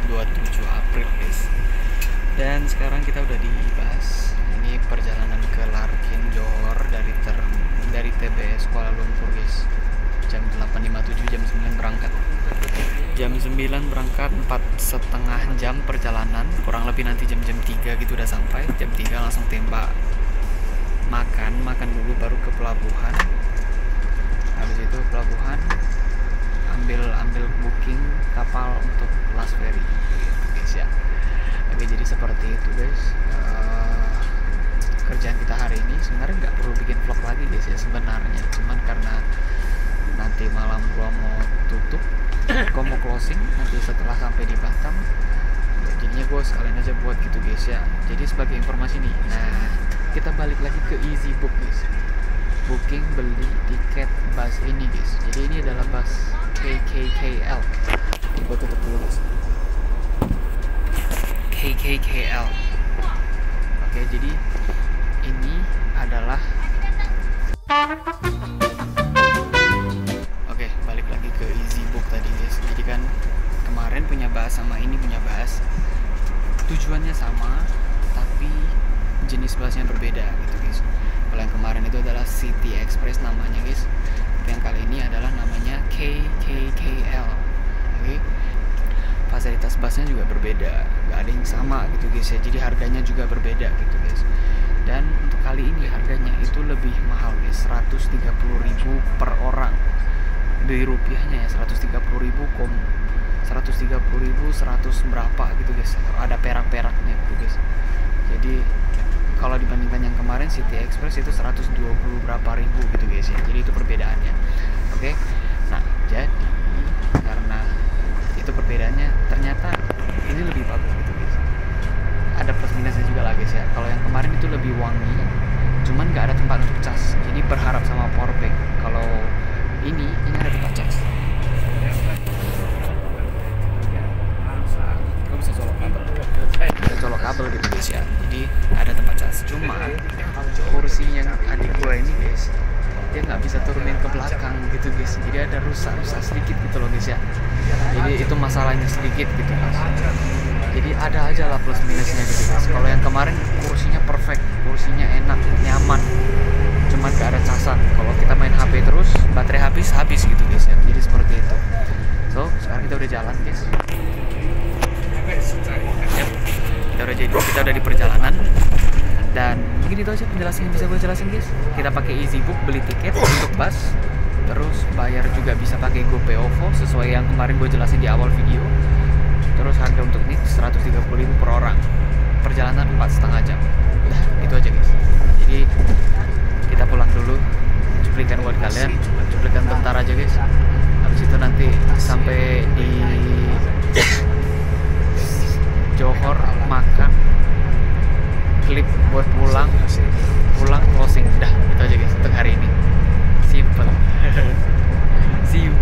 27 April guys. Dan sekarang kita udah di bus. Ini perjalanan ke Larkin Johor dari TBS Kuala Lumpur guys. Jam 8.57, jam 9 berangkat. Jam 9 berangkat, 4,5 jam perjalanan. Kurang lebih nanti jam-jam 3 gitu udah sampai. Jam 3 langsung tembak makan dulu baru ke pelabuhan. Habis itu pelabuhan ambil booking kapal untuk Last Ferry guys ya. Oke, jadi seperti itu guys. Kerjaan kita hari ini sebenarnya nggak perlu bikin vlog lagi guys ya sebenarnya, cuman karena nanti malam gua mau tutup, gua mau closing nanti setelah sampai di Batam, jadinya gua sekalian aja buat gitu guys ya. Jadi sebagai informasi nih, nah kita balik lagi ke EasyBook guys. Booking beli tiket bus ini guys. Jadi ini adalah bus KKKL. Gua tutup dulu guys. KKKL. Oke, jadi ini adalah balik lagi ke EasyBook tadi guys. Jadi kan kemarin punya bus sama ini punya bus, tujuannya sama tapi jenis busnya berbeda gitu guys. Kalau yang kemarin itu adalah City Express namanya guys, yang kali ini adalah namanya KKKL. Oke, fasilitas busnya juga berbeda, nggak ada yang sama gitu guys ya. Jadi harganya juga berbeda gitu guys. Dan untuk kali ini harganya itu lebih mahal guys, 130.000 per orang. Dari rupiahnya ya 130.000 100 berapa gitu guys. Ada perak-peraknya gitu guys. Jadi kalau dibandingkan yang kemarin City Express itu 120 berapa ribu gitu guys ya. Jadi itu perbedaannya. Oke. Nah, jadi karena itu perbedaannya, ternyata ini lebih bagus gitu guys. Ada plus minusnya juga lah guys ya. Kalau yang kemarin itu lebih wangi, cuman nggak ada tempat untuk cas. Jadi berharap sama powerbank. Kalau ini ada tempat cas. Gue bisa colok kabel. Bisa colok kabel gitu guys ya. Jadi ada tempat cas. Cuma kursi yang adik gue ini guys, dia nggak bisa turunin ke belakang gitu guys. Jadi ada rusak sedikit gitu loh guys ya. Jadi itu masalahnya sedikit gitu guys. Jadi ada aja lah plus minusnya gitu guys. Kalau yang kemarin kursinya perfect, kursinya enak, nyaman, cuman gak ada casan. Kalau kita main HP terus, baterai habis gitu guys ya. Jadi seperti itu. So sekarang kita udah jalan guys. Kita udah di perjalanan. Dan mungkin itu aja penjelasan yang bisa gue jelasin guys. Kita pakai EasyBook beli tiket untuk bus, terus bayar juga bisa pakai GoPay OVO sesuai yang kemarin gue jelasin di awal video. Terus harga untuk ini 130.000 per orang. Perjalanan 4,5 jam. Nah, itu aja guys. Jadi kita pulang dulu. Cuplikan buat kalian. Cuplikan bentar aja guys. Habis itu nanti sampai di Johor makan, klip buat pulang closing. Dah, itu aja guys untuk hari ini. Simple. See you.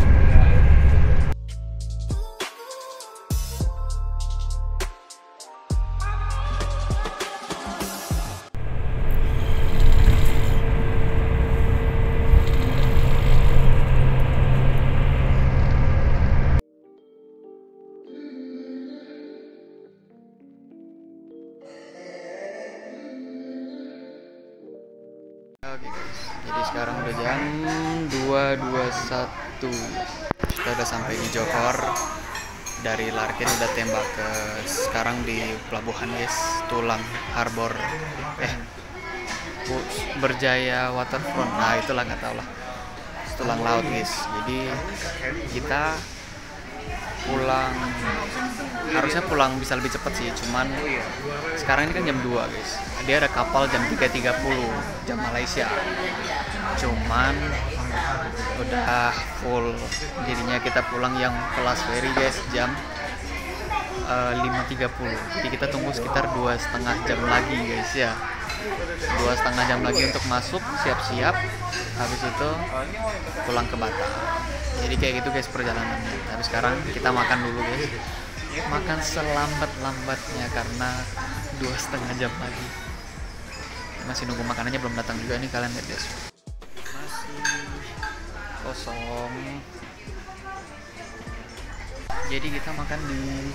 Oke guys, jadi sekarang udah jam 2.21. Kita udah sampai di Johor. Dari Larkin udah tembak ke sekarang di pelabuhan guys, Tulang Harbor, Berjaya Waterfront. Nah itulah, nggak tahu lah, Tulang Laut guys. Jadi kita harusnya pulang bisa lebih cepat sih, cuman sekarang ini kan jam 2 guys. Dia ada kapal jam 3.30 jam Malaysia, cuman udah full. Jadinya kita pulang yang kelas ferry guys jam 5.30. Jadi kita tunggu sekitar 2,5 jam lagi guys ya. 2,5 jam lagi untuk masuk, siap-siap, habis itu pulang ke Batam. Jadi kayak gitu guys perjalanannya. Tapi sekarang kita makan dulu guys. Makan selambat-lambatnya karena 2,5 jam lagi. Masih nunggu makanannya belum datang juga nih, kalian lihat guys. Masih kosong. Jadi kita makan di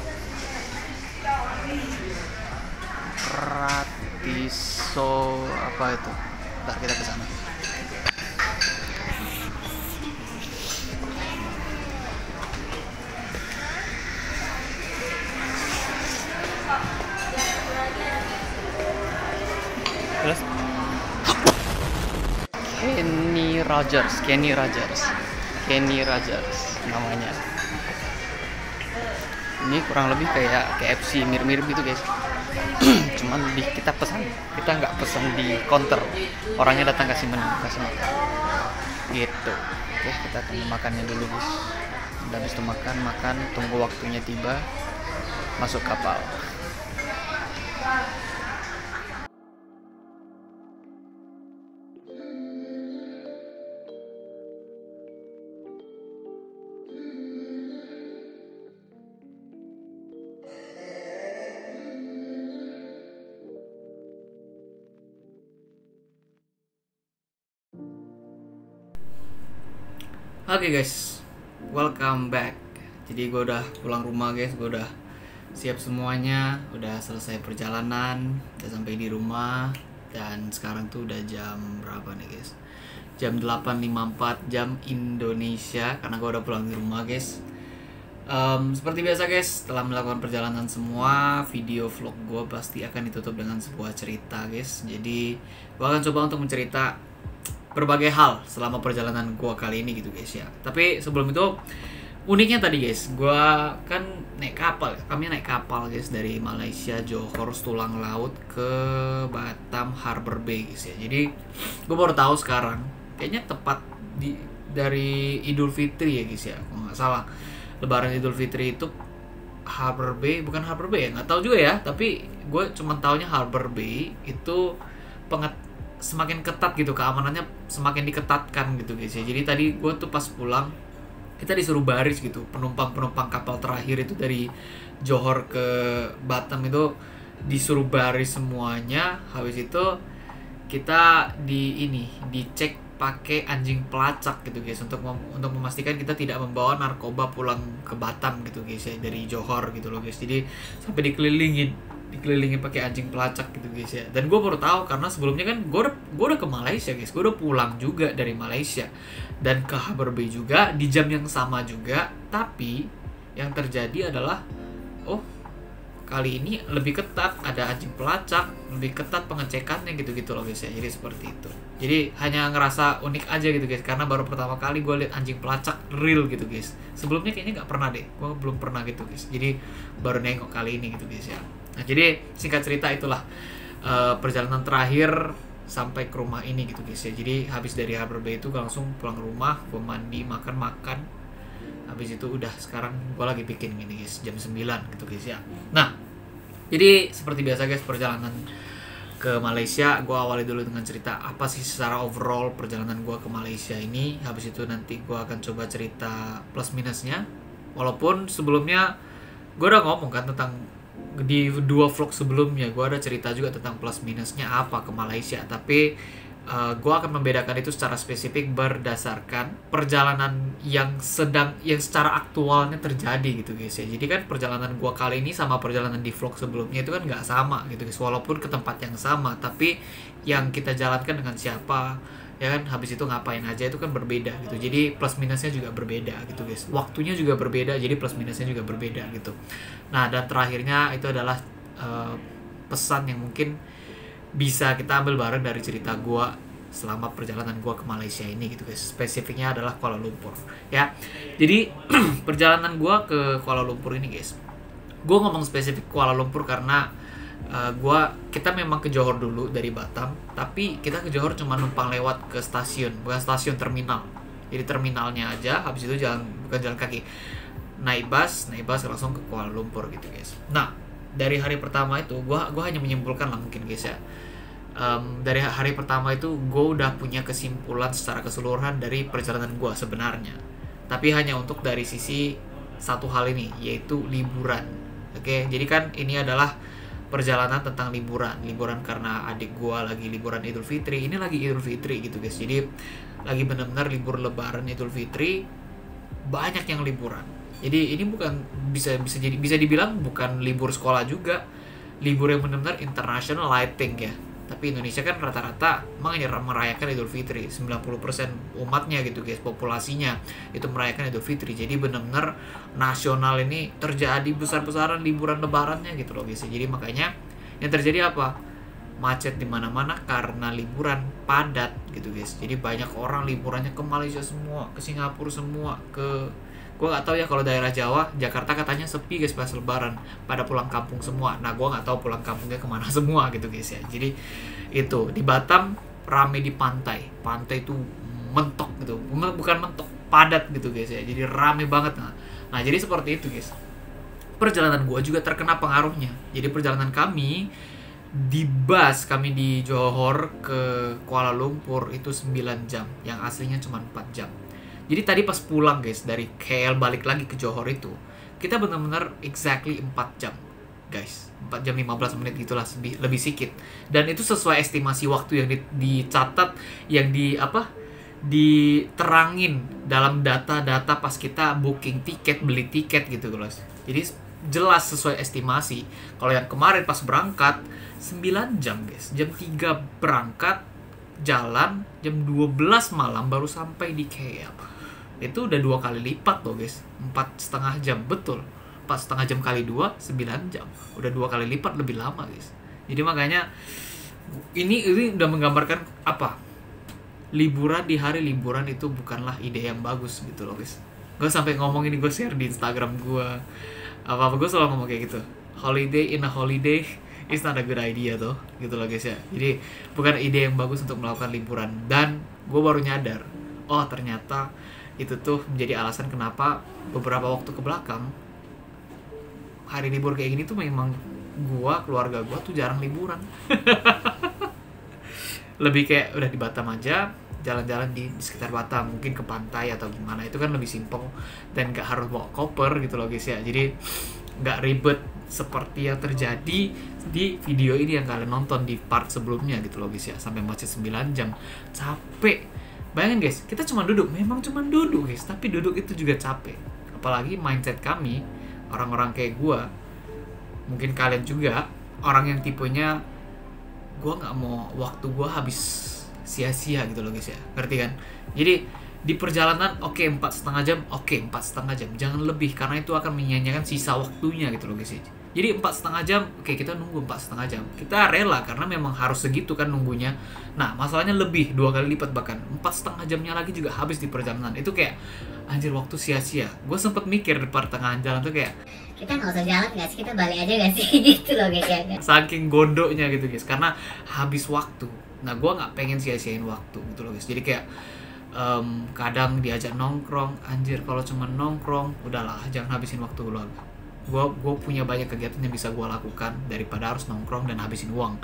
Ratiso apa itu? Ntar kita ke sana. Terus Kenny Rogers namanya. Ini kurang lebih kayak KFC, mirip-mirip gitu guys. Cuman kita nggak pesan di counter, orangnya datang kasih makan gitu. Oke, kita tunggu makannya dulu guys. Udah habis itu makan, tunggu waktunya tiba, masuk kapal. Oke guys, welcome back. Jadi gue udah pulang rumah guys, gue udah siap semuanya, udah selesai perjalanan, udah sampai di rumah. Dan sekarang tuh udah jam berapa nih guys? Jam 8.54 jam Indonesia, karena gue udah pulang di rumah guys. Seperti biasa guys, setelah melakukan perjalanan semua, video vlog gue pasti akan ditutup dengan sebuah cerita guys. Jadi gue akan coba untuk mencerita berbagai hal selama perjalanan gua kali ini gitu guys ya. Tapi sebelum itu, uniknya tadi guys, gua kan naik kapal. Kami naik kapal guys dari Malaysia Johor Tulang Laut ke Batam Harbor Bay guys ya. Jadi gua baru tahu sekarang, kayaknya tepat dari Idul Fitri ya guys ya, kalau nggak salah. Lebaran Idul Fitri itu Harbor Bay, bukan Harbor Bay ya, nggak tahu juga ya. Tapi gue cuma taunya Harbor Bay itu semakin ketat gitu, keamanannya semakin diketatkan gitu guys ya. Jadi tadi gue tuh pas pulang, kita disuruh baris gitu, penumpang kapal terakhir itu dari Johor ke Batam itu disuruh baris semuanya. Habis itu kita dicek pakai anjing pelacak gitu guys, untuk memastikan kita tidak membawa narkoba pulang ke Batam gitu guys ya, dari Johor gitu loh guys. Jadi sampai dikelilingin pakai anjing pelacak gitu guys ya. Dan gue baru tahu karena sebelumnya kan gue udah ke Malaysia guys, gue udah pulang juga dari Malaysia dan ke Harbor Bay juga di jam yang sama juga. Tapi yang terjadi adalah, oh kali ini lebih ketat, ada anjing pelacak, lebih ketat pengecekannya gitu-gitu loh guys ya. Jadi seperti itu. Jadi hanya ngerasa unik aja gitu guys, karena baru pertama kali gue lihat anjing pelacak real gitu guys. Sebelumnya kayaknya nggak pernah deh, gue belum pernah gitu guys. Jadi baru nengok kali ini gitu guys ya. Nah, jadi singkat cerita itulah perjalanan terakhir sampai ke rumah ini gitu guys ya. Jadi habis dari Harbor Bay itu gue langsung pulang ke rumah, gue mandi, makan. Habis itu udah, sekarang gue lagi bikin gini guys, jam 9 gitu guys ya. Nah, jadi seperti biasa guys, perjalanan ke Malaysia gue awali dulu dengan cerita apa sih secara overall perjalanan gue ke Malaysia ini. Habis itu nanti gue akan coba cerita plus minusnya. Walaupun sebelumnya gue udah ngomong kan tentang, di 2 vlog sebelumnya gue ada cerita juga tentang plus minusnya apa ke Malaysia. Tapi gue akan membedakan itu secara spesifik berdasarkan perjalanan yang secara aktualnya terjadi gitu guys ya. Jadi kan perjalanan gue kali ini sama perjalanan di vlog sebelumnya itu kan nggak sama gitu guys, walaupun ke tempat yang sama, tapi yang kita jalankan dengan siapa ya kan, habis itu ngapain aja itu kan berbeda gitu. Jadi plus minusnya juga berbeda gitu guys, waktunya juga berbeda, jadi plus minusnya juga berbeda gitu. Nah, dan terakhirnya itu adalah pesan yang mungkin bisa kita ambil bareng dari cerita gue selama perjalanan gue ke Malaysia ini gitu guys. Spesifiknya adalah Kuala Lumpur ya. Jadi perjalanan gue ke Kuala Lumpur ini guys, gue ngomong spesifik Kuala Lumpur karena kita memang ke Johor dulu dari Batam, tapi kita ke Johor cuma numpang lewat ke stasiun, bukan stasiun, terminal. Jadi terminalnya aja, habis itu bukan jalan kaki, naik bus langsung ke Kuala Lumpur gitu guys. Nah, dari hari pertama itu gue hanya menyimpulkan lah mungkin guys ya. Dari hari pertama itu gue udah punya kesimpulan secara keseluruhan dari perjalanan gue sebenarnya, tapi hanya untuk dari sisi satu hal ini, yaitu liburan. Oke, jadi kan ini adalah perjalanan tentang liburan karena adik gue lagi liburan Idul Fitri. Ini lagi Idul Fitri gitu guys, jadi lagi benar-benar libur Lebaran Idul Fitri, banyak yang liburan. Jadi ini bukan bisa dibilang bukan libur sekolah juga, libur yang benar-benar international lighting ya. Tapi Indonesia kan rata-rata merayakan Idul Fitri, 90% umatnya gitu guys, populasinya itu merayakan Idul Fitri. Jadi benar-benar nasional ini terjadi besar-besaran liburan lebarannya gitu loh guys. Jadi makanya yang terjadi apa? Macet di mana-mana karena liburan padat gitu guys. Jadi banyak orang liburannya ke Malaysia semua, ke Singapura semua, gue nggak tahu ya kalau daerah Jawa, Jakarta katanya sepi guys pas Lebaran, pada pulang kampung semua. Nah gue nggak tahu pulang kampungnya kemana semua gitu guys ya. Jadi itu di Batam rame di pantai itu mentok gitu, bukan mentok, padat gitu guys ya. Jadi rame banget. Nah jadi seperti itu guys. Perjalanan gue juga terkena pengaruhnya. Jadi perjalanan kami di bus, kami di Johor ke Kuala Lumpur itu 9 jam, yang aslinya cuma 4 jam. Jadi tadi pas pulang guys dari KL balik lagi ke Johor itu, kita benar-benar exactly 4 jam guys, 4 jam 15 menit gitulah, lebih sedikit. Dan itu sesuai estimasi waktu yang dicatat, yang diterangin dalam data-data pas kita booking tiket, beli tiket gitu guys. Jadi jelas sesuai estimasi. Kalau yang kemarin pas berangkat 9 jam guys, jam 3 berangkat, jalan jam 12 malam baru sampai di KL. Itu udah 2 kali lipat loh guys, 4,5 jam, betul, 4,5 jam kali 2, 9 jam, udah 2 kali lipat lebih lama guys. Jadi makanya ini udah menggambarkan apa, liburan di hari liburan itu bukanlah ide yang bagus gitu loh guys. Gue sampai ngomong ini, gue share di Instagram gue, gue selalu ngomong kayak gitu, holiday in a holiday is not a good idea tuh gitu loh guys ya. Jadi bukan ide yang bagus untuk melakukan liburan. Dan gue baru nyadar, oh ternyata itu tuh menjadi alasan kenapa beberapa waktu ke belakang hari libur kayak gini tuh memang keluarga gua tuh jarang liburan. Lebih kayak udah di Batam aja, jalan-jalan di sekitar Batam, mungkin ke pantai atau gimana, itu kan lebih simpel dan gak harus bawa koper gitu loh guys ya. Jadi gak ribet seperti yang terjadi di video ini yang kalian nonton di part sebelumnya gitu loh guys ya, sampai macet 9 jam, capek. Bayangin guys, kita cuma duduk, memang cuma duduk guys, tapi duduk itu juga capek. Apalagi mindset kami, orang-orang kayak gua, mungkin kalian juga, orang yang tipenya gua nggak mau waktu gua habis sia-sia gitu loh guys ya, ngerti kan? Jadi di perjalanan oke, 4,5 jam, oke 4,5 jam, jangan lebih, karena itu akan menyia-nyiakan sisa waktunya gitu loh guys ya. Jadi 4,5 jam, oke kita nunggu 4,5 jam, kita rela karena memang harus segitu kan nunggunya. Nah masalahnya lebih 2 kali lipat, bahkan 4,5 jamnya lagi juga habis di perjalanan. Itu kayak anjir, waktu sia-sia. Gue sempet mikir di pertengahan jalan tuh kayak kita nggak usah jalan nggak sih, kita balik aja nggak sih gitu loh guys ya. Saking gondoknya gitu guys, karena habis waktu. Nah gue nggak pengen sia-siain waktu gitu loh guys. Jadi kayak kadang diajak nongkrong, anjir kalau cuma nongkrong udahlah, jangan habisin waktu lo. Gue punya banyak kegiatan yang bisa gue lakukan daripada harus nongkrong dan habisin uang.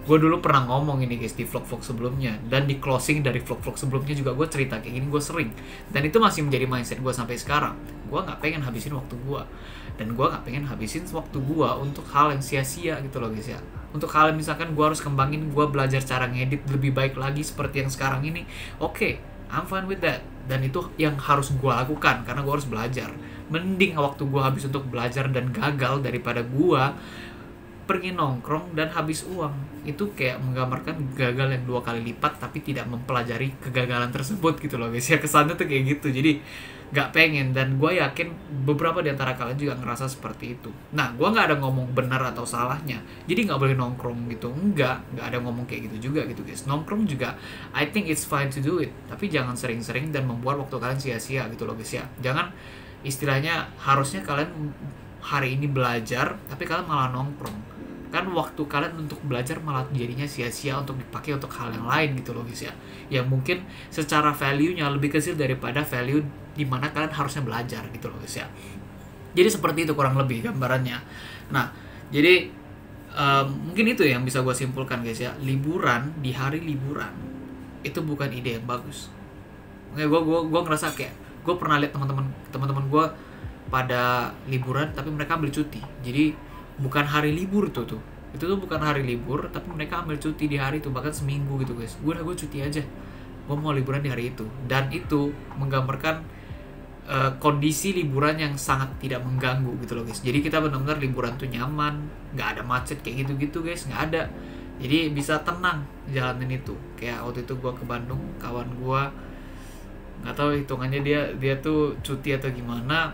Gue dulu pernah ngomong ini guys di vlog-vlog sebelumnya, dan di closing dari vlog-vlog sebelumnya juga gue cerita kayak gini, gue sering, dan itu masih menjadi mindset gue sampai sekarang. Gue nggak pengen habisin waktu gue, dan gue nggak pengen habisin waktu gue untuk hal yang sia-sia gitu loh guys ya. Untuk hal misalkan gue harus kembangin, gue belajar cara ngedit lebih baik lagi seperti yang sekarang ini, oke, I'm fine with that. Dan itu yang harus gue lakukan karena gue harus belajar. Mending waktu gue habis untuk belajar dan gagal daripada gue pergi nongkrong dan habis uang. Itu kayak menggambarkan gagal yang 2 kali lipat tapi tidak mempelajari kegagalan tersebut gitu loh guys ya. Kesannya tuh kayak gitu. Jadi gak pengen, dan gue yakin beberapa di antara kalian juga ngerasa seperti itu. Nah gue gak ada ngomong benar atau salahnya, jadi gak boleh nongkrong gitu, gak ada ngomong kayak gitu juga gitu guys. Nongkrong juga I think it's fine to do it, tapi jangan sering-sering dan membuat waktu kalian sia-sia gitu loh guys ya. Jangan istilahnya harusnya kalian hari ini belajar tapi kalian malah nongkrong, kan waktu kalian untuk belajar malah jadinya sia-sia untuk dipakai untuk hal yang lain gitu loh guys ya, yang mungkin secara value-nya lebih kecil daripada value di mana kalian harusnya belajar gitu loh guys ya. Jadi seperti itu kurang lebih gambarannya. Nah jadi mungkin itu yang bisa gue simpulkan guys ya, liburan di hari liburan itu bukan ide yang bagus. Gue ngerasa kayak gue pernah lihat teman-teman gue pada liburan tapi mereka ambil cuti, jadi bukan hari libur itu tuh bukan hari libur, tapi mereka ambil cuti di hari itu, bahkan seminggu gitu guys. Gue cuti aja, gue mau liburan di hari itu. Dan itu menggambarkan kondisi liburan yang sangat tidak mengganggu gitu loh guys. Jadi kita benar-benar liburan tuh nyaman, nggak ada macet kayak gitu-gitu guys, nggak ada. Jadi bisa tenang jalanin itu. Kayak waktu itu gue ke Bandung, kawan gue nggak tahu hitungannya dia tuh cuti atau gimana,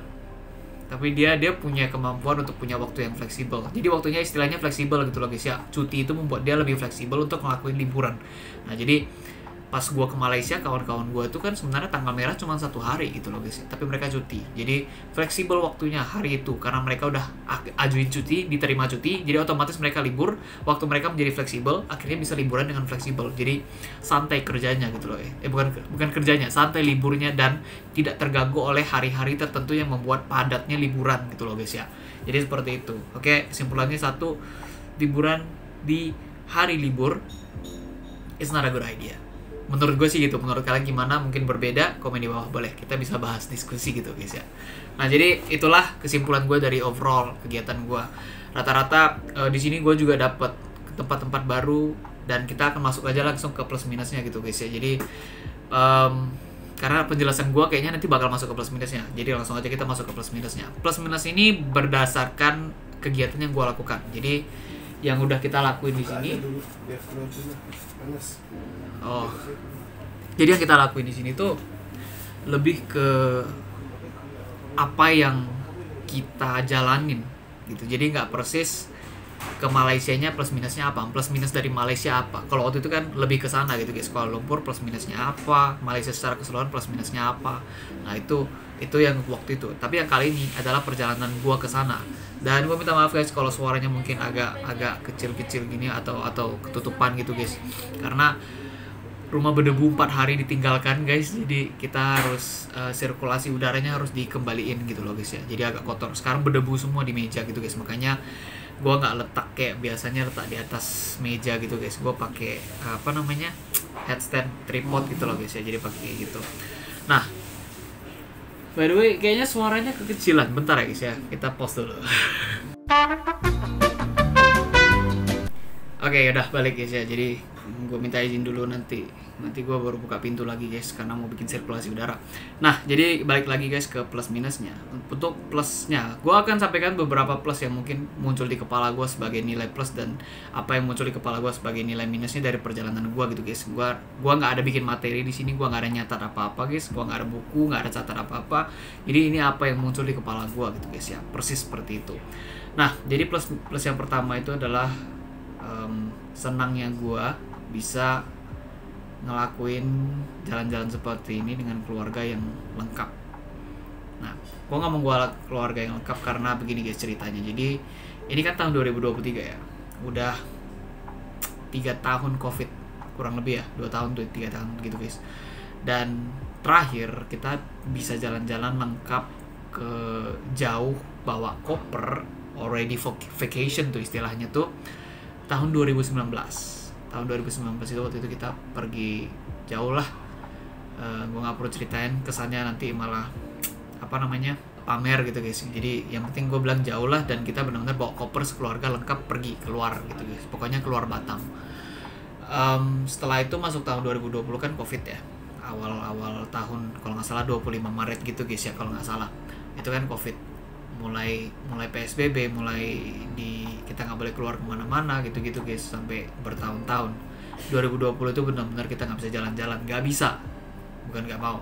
tapi dia punya kemampuan untuk punya waktu yang fleksibel. Jadi waktunya istilahnya fleksibel gitu loh guys ya. Cuti itu membuat dia lebih fleksibel untuk ngelakuin liburan. Nah jadi pas gue ke Malaysia, kawan-kawan gue tuh kan sebenarnya tanggal merah cuma 1 hari gitu loh guys, tapi mereka cuti. Jadi fleksibel waktunya hari itu karena mereka udah ajuin cuti, diterima cuti, jadi otomatis mereka libur. Waktu mereka menjadi fleksibel, akhirnya bisa liburan dengan fleksibel. Jadi santai kerjanya gitu loh bukan kerjanya, santai liburnya, dan tidak terganggu oleh hari-hari tertentu yang membuat padatnya liburan gitu loh guys ya. Jadi seperti itu. Oke, kesimpulannya satu, liburan di hari libur it's not a good idea. Menurut gue sih gitu. Menurut kalian gimana? Mungkin berbeda, komen di bawah boleh. Kita bisa bahas diskusi gitu guys ya. Nah jadi itulah kesimpulan gue dari overall kegiatan gue. Rata-rata di sini gue juga dapat tempat-tempat baru, dan kita akan masuk aja langsung ke plus minusnya gitu guys ya. Jadi karena penjelasan gue kayaknya nanti bakal masuk ke plus minusnya. Jadi langsung aja kita masuk ke plus minusnya. Plus minus ini berdasarkan kegiatan yang gue lakukan. Jadi yang udah kita lakuin di sini. Oh, jadi yang kita lakuin di sini tuh lebih ke apa yang kita jalanin gitu. Jadi nggak persis ke Malaysianya plus minusnya apa, plus minus dari Malaysia apa. Kalau waktu itu kan lebih ke sana gitu guys. Kuala Lumpur plus minusnya apa, Malaysia secara keseluruhan plus minusnya apa. Nah itu yang waktu itu. Tapi yang kali ini adalah perjalanan gua ke sana. Dan gua minta maaf guys kalau suaranya mungkin agak kecil-kecil gini atau ketutupan gitu guys. Karena rumah berdebu 4 hari ditinggalkan guys, jadi kita harus sirkulasi udaranya harus dikembaliin gitu loh guys ya. Jadi agak kotor. Sekarang berdebu semua di meja gitu guys, makanya gue nggak letak kayak biasanya letak di atas meja gitu guys. Gue pakai headstand tripod gitu loh guys ya. Jadi pakai gitu. Nah, by the way kayaknya suaranya kekecilan. Bentar ya guys ya, kita pause dulu. Oke, udah balik guys ya. Jadi gue minta izin dulu, nanti gue baru buka pintu lagi guys karena mau bikin sirkulasi udara. Nah jadi balik lagi guys ke plus minusnya. Untuk plusnya gue akan sampaikan beberapa plus yang mungkin muncul di kepala gue sebagai nilai plus, dan apa yang muncul di kepala gue sebagai nilai minusnya dari perjalanan gue gitu guys. Gue nggak ada bikin materi di sini, gue nggak ada nyatat apa-apa guys, gue nggak ada buku, nggak ada catat apa-apa. Jadi ini apa yang muncul di kepala gue gitu guys ya, persis seperti itu. Nah jadi plus yang pertama itu adalah senangnya gue bisa ngelakuin jalan-jalan seperti ini dengan keluarga yang lengkap. Nah, gue ngomong gue keluarga yang lengkap karena begini guys ceritanya. Jadi ini kan tahun 2023 ya, udah 3 tahun COVID kurang lebih ya, 2 tahun tuh 3 tahun gitu guys. Dan terakhir kita bisa jalan-jalan lengkap ke jauh, bawa koper, already vacation tuh istilahnya tuh tahun 2019. Tahun 2019 itu waktu itu kita pergi jauh lah. Gue nggak perlu ceritain kesannya, nanti malah pamer gitu guys. Jadi yang penting gue bilang jauh lah, dan kita benar-benar bawa koper sekeluarga lengkap pergi keluar gitu guys. Pokoknya keluar Batam. Setelah itu masuk tahun 2020 kan COVID ya. Awal tahun kalau nggak salah 25 Maret gitu guys ya kalau nggak salah. Itu kan COVID. Mulai PSBB, kita nggak boleh keluar kemana-mana gitu-gitu guys, sampai bertahun-tahun. 2020 itu benar-benar kita nggak bisa jalan-jalan, nggak bisa, bukan nggak mau,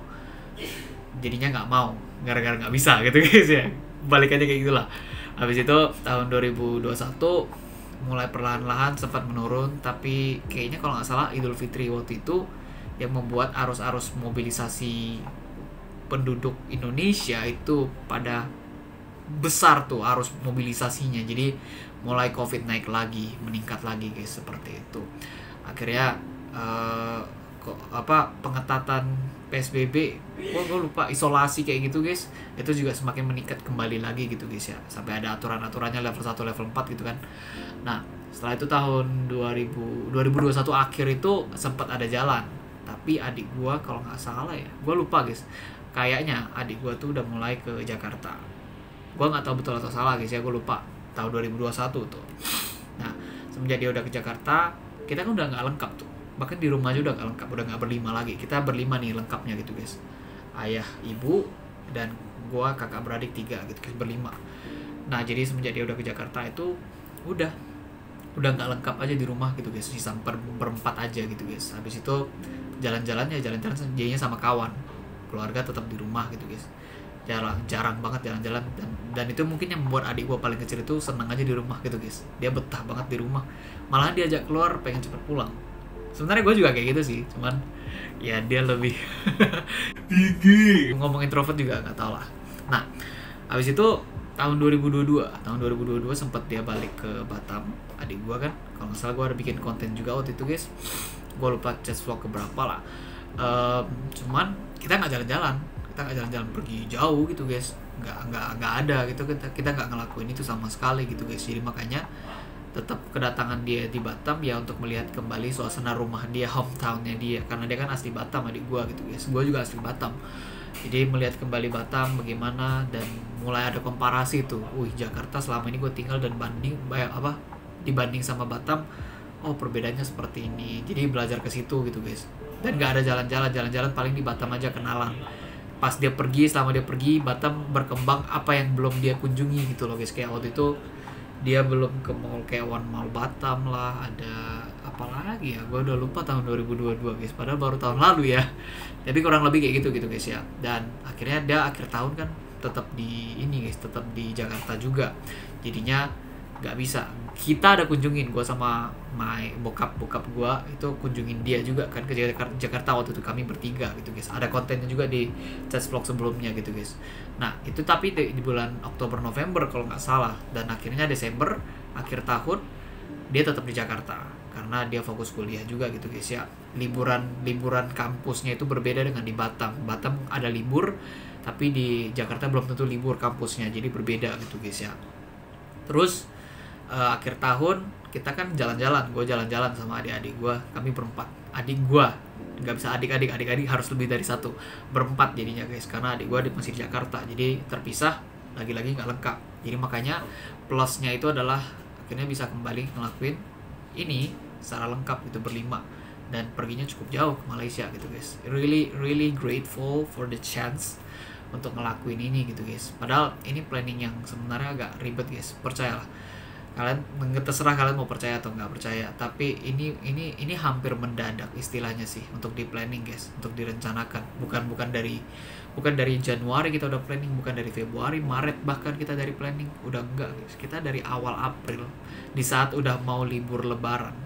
jadinya nggak mau gara-gara nggak bisa gitu guys ya. Balik aja kayak gitulah. Habis itu tahun 2021 mulai perlahan-lahan sempat menurun, tapi kayaknya kalau nggak salah Idul Fitri waktu itu yang membuat arus mobilisasi penduduk Indonesia itu pada besar tuh arus mobilisasinya. Jadi mulai COVID naik lagi, meningkat lagi guys, seperti itu. Akhirnya pengetatan PSBB, gue lupa, isolasi kayak gitu guys, itu juga semakin meningkat kembali lagi gitu guys ya, sampai ada aturan-aturannya level 1, level 4 gitu kan. Nah setelah itu tahun 2021 akhir itu sempat ada jalan, tapi adik gue kalau nggak salah ya, gue lupa guys, kayaknya adik gue tuh udah mulai ke Jakarta. Gue nggak tahu betul atau salah guys ya, gue lupa, tahun 2021 tuh. Nah semenjak dia udah ke Jakarta, kita kan udah nggak lengkap tuh, bahkan di rumah aja udah nggak lengkap, udah nggak berlima lagi. Kita berlima nih lengkapnya gitu guys, ayah, ibu, dan gue kakak beradik 3 gitu guys, berlima. Nah jadi semenjak dia udah ke Jakarta itu udah nggak lengkap aja di rumah gitu guys, sisa berempat aja gitu guys. Habis itu jalan-jalan jadinya sama kawan, keluarga tetap di rumah gitu guys, jarang banget jalan-jalan. Dan itu mungkin yang membuat adik gue paling kecil itu senang aja di rumah gitu guys, dia betah banget di rumah, malahan diajak keluar pengen cepet pulang. Sebenarnya gue juga kayak gitu sih, cuman ya dia lebih ngomong introvert juga nggak tau lah. Nah habis itu tahun 2022 sempat dia balik ke Batam, adik gue kan, kalau nggak salah gue ada bikin konten juga waktu itu guys, gue lupa chest vlog keberapa lah. Cuman kita nggak jalan-jalan pergi jauh gitu guys, nggak ada gitu, kita nggak ngelakuin itu sama sekali gitu guys. Jadi makanya tetap kedatangan dia di Batam ya untuk melihat kembali suasana rumah dia, hometownnya dia, karena dia kan asli Batam adik gue gitu guys, gue juga asli Batam. Jadi melihat kembali Batam bagaimana, dan mulai ada komparasi tuh, Jakarta selama ini gue tinggal dan dibanding sama Batam, oh perbedaannya seperti ini. Jadi belajar ke situ gitu guys. Dan gak ada jalan-jalan paling di Batam aja kenalan. Pas dia pergi, selama dia pergi, Batam berkembang apa yang belum dia kunjungi gitu loh guys. Kayak waktu itu dia belum ke mall kayak One Mall Batam lah, ada apa lagi ya, gue udah lupa tahun 2022 guys, padahal baru tahun lalu ya. Tapi kurang lebih kayak gitu guys ya. Dan akhirnya dia akhir tahun kan tetap di ini guys, tetap di Jakarta juga. Jadinya nggak bisa kita ada kunjungin, gue sama bokap gue itu kunjungin dia juga kan ke Jakarta waktu itu, kami bertiga gitu guys. Ada kontennya juga di chat vlog sebelumnya gitu guys. Nah itu tapi di bulan Oktober November kalau nggak salah, dan akhirnya Desember akhir tahun dia tetap di Jakarta karena dia fokus kuliah juga gitu guys ya. Liburan kampusnya itu berbeda dengan di Batam ada libur, tapi di Jakarta belum tentu libur kampusnya, jadi berbeda gitu guys ya. Terus akhir tahun kita kan jalan-jalan, gue jalan-jalan sama adik-adik gue, kami berempat. Adik gue nggak bisa adik-adik harus lebih dari satu, berempat jadinya guys, karena adik gue masih di Jakarta, jadi terpisah, lagi-lagi nggak lengkap. Jadi makanya plusnya itu adalah akhirnya bisa kembali ngelakuin ini secara lengkap gitu berlima, dan perginya cukup jauh ke Malaysia gitu guys. Really grateful for the chance untuk ngelakuin ini gitu guys. Padahal ini planning yang sebenarnya agak ribet guys, percayalah. Kalian terserah kalian mau percaya atau nggak percaya, tapi ini hampir mendadak istilahnya sih untuk di planning guys, untuk direncanakan. Bukan dari Januari kita udah planning, bukan dari Februari, Maret bahkan kita dari planning, udah enggak guys. Kita dari awal April, di saat udah mau libur Lebaran,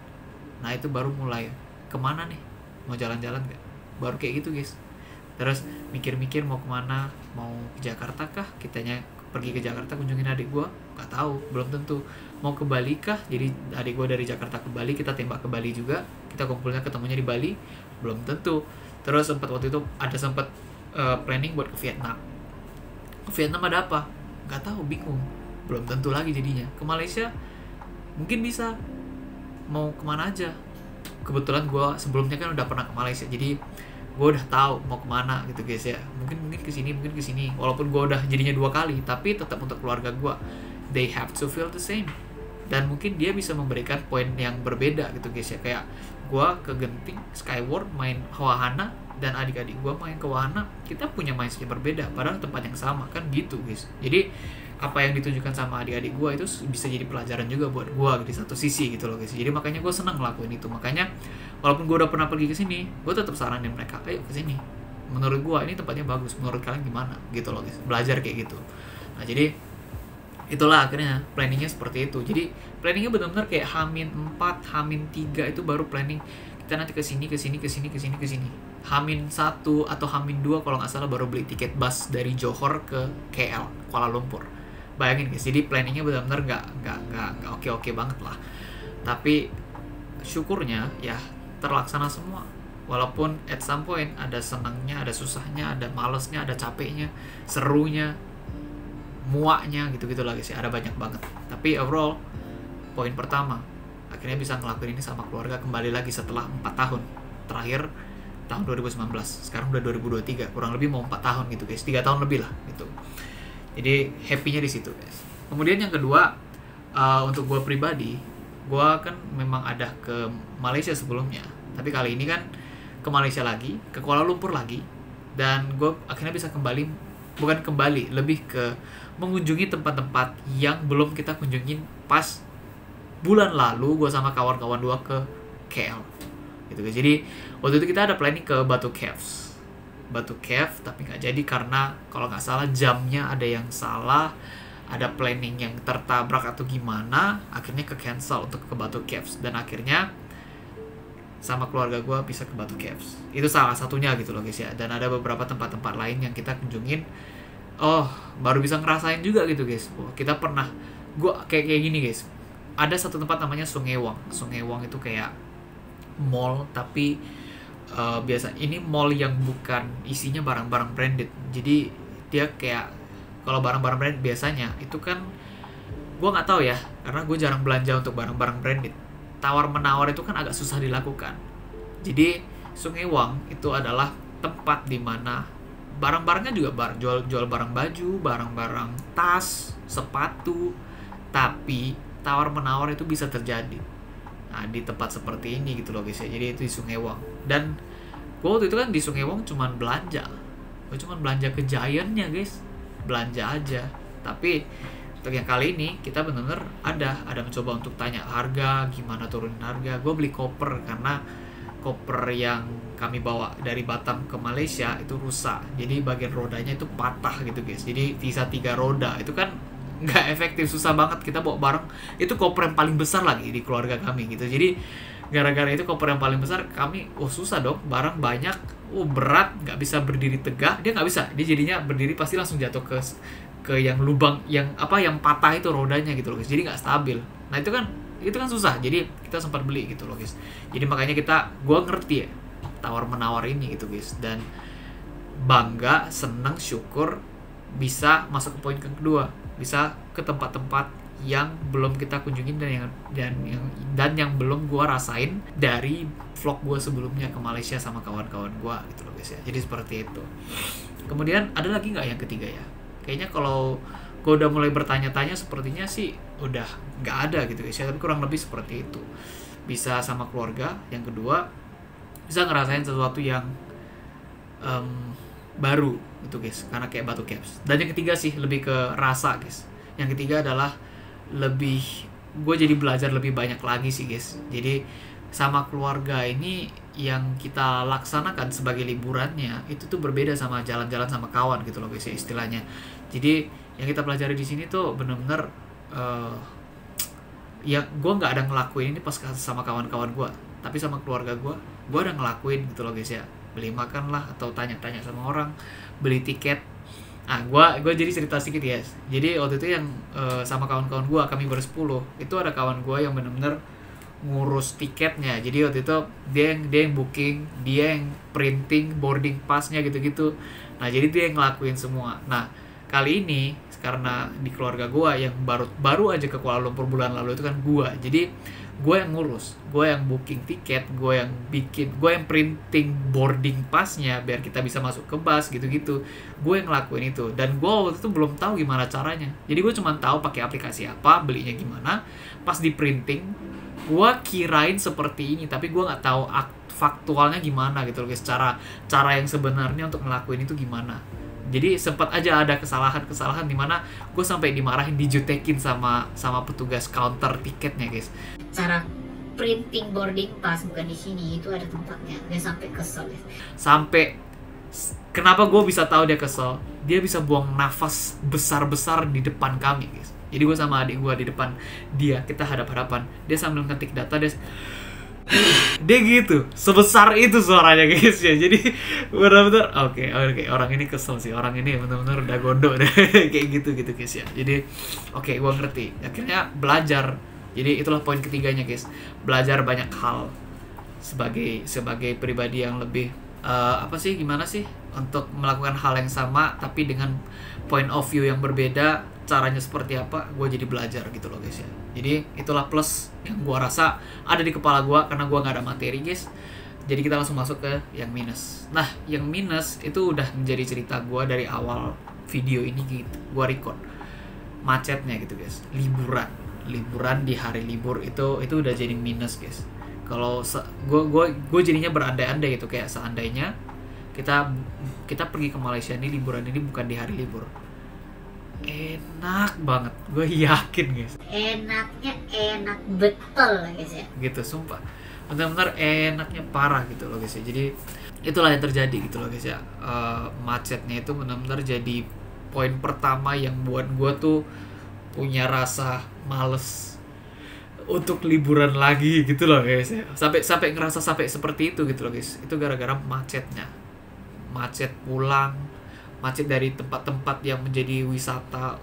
nah itu baru mulai kemana nih, mau jalan-jalan nggak, baru kayak gitu guys. Terus mikir-mikir mau kemana, mau ke Jakarta kah, kitanya pergi ke Jakarta kunjungin adik gue, nggak tahu, belum tentu. Mau ke Bali kah, jadi adik gue dari Jakarta ke Bali, kita tembak ke Bali juga, kita kumpulnya ketemunya di Bali, belum tentu. Terus waktu itu ada planning buat ke Vietnam. Ke Vietnam ada apa, nggak tahu, bingung, belum tentu lagi jadinya. Ke Malaysia mungkin bisa, mau kemana aja. Kebetulan gue sebelumnya kan udah pernah ke Malaysia, jadi gue udah tahu mau kemana gitu guys ya. Mungkin kesini, walaupun gue udah jadinya 2 kali, tapi tetap untuk keluarga gue, they have to feel the same. Dan mungkin dia bisa memberikan poin yang berbeda gitu guys ya. Kayak gue ke Genting, Skyward, main ke Wahana, dan adik-adik gue main ke Wahana, kita punya mindset yang berbeda padahal tempat yang sama kan gitu guys. Jadi apa yang ditunjukkan sama adik-adik gue itu bisa jadi pelajaran juga buat gue di satu sisi gitu loh guys. Jadi makanya gue senang ngelakuin itu. Makanya walaupun gue udah pernah pergi ke sini, gue tetap saranin mereka, ayo ke sini, menurut gue ini tempatnya bagus, menurut kalian gimana gitu loh guys. Belajar kayak gitu. Nah jadi itulah akhirnya planningnya seperti itu. Jadi planningnya benar-benar kayak H-4, H-3 itu baru planning, kita nanti kesini. H-1 atau H-2 kalau nggak salah baru beli tiket bus dari Johor ke KL, Kuala Lumpur. Bayangin guys, jadi planningnya benar-benar nggak oke banget lah. Tapi syukurnya ya terlaksana semua. Walaupun at some point ada senangnya, ada susahnya, ada malesnya, ada capeknya, serunya, muaknya gitu-gitu lah guys ya, ada banyak banget. Tapi overall poin pertama, akhirnya bisa ngelakuin ini sama keluarga kembali lagi setelah 4 tahun terakhir, tahun 2019, sekarang udah 2023, kurang lebih mau 4 tahun gitu guys, 3 tahun lebih lah gitu. Jadi happy-nya di situ guys. Kemudian yang kedua, untuk gue pribadi, gue kan memang ada ke Malaysia sebelumnya, tapi kali ini kan ke Malaysia lagi, ke Kuala Lumpur lagi, dan gue akhirnya bisa kembali bukan kembali, lebih ke mengunjungi tempat-tempat yang belum kita kunjungin pas bulan lalu gue sama kawan-kawan gue ke KL gitu guys. Jadi waktu itu kita ada planning ke Batu Caves, tapi nggak jadi karena kalau nggak salah jamnya ada yang salah, ada planning yang tertabrak atau gimana, akhirnya ke cancel untuk ke Batu Caves, dan akhirnya sama keluarga gue bisa ke Batu Caves. Itu salah satunya gitu loh guys ya. Dan ada beberapa tempat-tempat lain yang kita kunjungin, baru bisa ngerasain juga gitu guys. Kita pernah, gue kayak gini guys, ada satu tempat namanya Sungewang. Sungewang itu kayak mall, tapi biasa ini mall yang bukan isinya barang-barang branded. Jadi dia kayak, kalau barang-barang branded biasanya itu kan gue nggak tahu ya, karena gue jarang belanja untuk barang-barang branded. Tawar menawar itu kan agak susah dilakukan. Jadi Sungewang itu adalah tempat dimana barang-barangnya juga jual barang baju, barang-barang tas, sepatu, tapi tawar menawar itu bisa terjadi. Nah, di tempat seperti ini gitu loh guys ya. Jadi itu di Sungewang. Dan gue waktu itu kan di Sungewang cuman belanja. Gue cuman belanja ke Giant-nya guys. Belanja aja. Tapi untuk yang kali ini kita bener-bener ada mencoba untuk tanya harga, gimana turunin harga. Gue beli koper karena koper yang kami bawa dari Batam ke Malaysia itu rusak. Jadi bagian rodanya itu patah gitu guys. Jadi sisa 3 roda. Itu kan nggak efektif, susah banget kita bawa barang. Itu koper yang paling besar lagi di keluarga kami gitu. Jadi gara-gara itu koper yang paling besar, kami susah dong, barang banyak, berat, nggak bisa berdiri tegak. Dia nggak bisa, dia jadinya berdiri pasti langsung jatuh ke yang lubang, yang patah itu rodanya gitu loh guys. Jadi nggak stabil. Nah itu kan susah. Jadi kita sempat beli gitu loh guys. Jadi makanya gue ngerti ya tawar menawar ini gitu guys. Dan bangga, senang, syukur bisa masuk ke poin kedua, bisa ke tempat-tempat yang belum kita kunjungin dan yang belum gue rasain dari vlog gue sebelumnya ke Malaysia sama kawan-kawan gue gitu loh guys ya. Jadi seperti itu. Kemudian ada lagi nggak yang ketiga ya? Kayaknya kalau gue udah mulai bertanya-tanya sepertinya sih udah nggak ada gitu guys ya. Tapi kurang lebih seperti itu. Bisa sama keluarga. Yang kedua, bisa ngerasain sesuatu yang baru gitu guys, karena kayak Batu Caves. Dan yang ketiga sih lebih ke rasa guys. Yang ketiga adalah gue jadi belajar lebih banyak lagi sih guys. Jadi sama keluarga ini yang kita laksanakan sebagai liburannya itu tuh berbeda sama jalan-jalan sama kawan gitu loh guys ya istilahnya. Jadi yang kita pelajari di sini tuh bener-bener ya gue nggak ada ngelakuin ini pas sama kawan-kawan gue, tapi sama keluarga gue ada ngelakuin gitu loh guys ya. Beli makan lah, atau tanya-tanya sama orang, beli tiket. Nah, gue jadi cerita sedikit ya. Jadi waktu itu yang sama kawan-kawan gue, kami ber-10, itu ada kawan gue yang bener-bener ngurus tiketnya. Jadi waktu itu dia yang booking, dia yang printing boarding passnya gitu-gitu. Nah jadi dia yang ngelakuin semua. Nah kali ini karena di keluarga gue yang baru aja ke Kuala Lumpur bulan lalu itu kan gue, jadi gue yang ngurus, gue yang booking tiket, gue yang printing boarding passnya biar kita bisa masuk ke bus gitu-gitu. Gue yang ngelakuin itu, dan gue waktu itu belum tahu gimana caranya. Jadi gue cuma tahu pakai aplikasi apa, belinya gimana. Pas di printing, gue kirain seperti ini, tapi gue nggak tahu faktualnya gimana gitu loh guys. Cara yang sebenarnya untuk ngelakuin itu gimana. Jadi sempat aja ada kesalahan di mana gue sampai dimarahin, dijutekin sama petugas counter tiketnya guys. Cara printing boarding pass bukan di sini, itu ada tempatnya. Dia sampai kesel. Kenapa gue bisa tahu dia kesel? Dia bisa buang nafas besar-besar di depan kami guys. Jadi gue sama adik gue di depan dia, kita hadap-hadapan. Dia sambil ngetik data, dia gitu, sebesar itu suaranya guys ya. Jadi benar-benar oke, orang ini kesel sih, orang ini benar-benar udah gondok deh kayak gitu guys ya. Jadi oke, gue ngerti. Akhirnya belajar. Jadi itulah poin ketiganya guys, belajar banyak hal sebagai pribadi yang lebih gimana sih untuk melakukan hal yang sama tapi dengan point of view yang berbeda. Caranya seperti apa, gue jadi belajar gitu loh guys ya. Jadi itulah plus yang gue rasa ada di kepala gue karena gue gak ada materi guys. Jadi kita langsung masuk ke yang minus. Nah yang minus itu udah menjadi cerita gue dari awal video ini gitu. Gue record macetnya gitu guys. Liburan di hari libur itu udah jadi minus guys. Kalau gue jadinya berandai-andai gitu, kayak seandainya kita pergi ke Malaysia ini, liburan ini bukan di hari libur. Enak banget, gue yakin guys. Enaknya enak betul guys ya. Gitu, sumpah. Benar-benar enaknya parah gitu loh guys ya. Jadi itulah yang terjadi gitu loh guys ya. Macetnya itu benar-benar jadi poin pertama yang buat gue tuh punya rasa males untuk liburan lagi gitu loh guys ya. Sampai ngerasa sampai seperti itu gitu loh guys. Itu gara-gara macetnya. Macet pulang, macet dari tempat-tempat yang menjadi wisata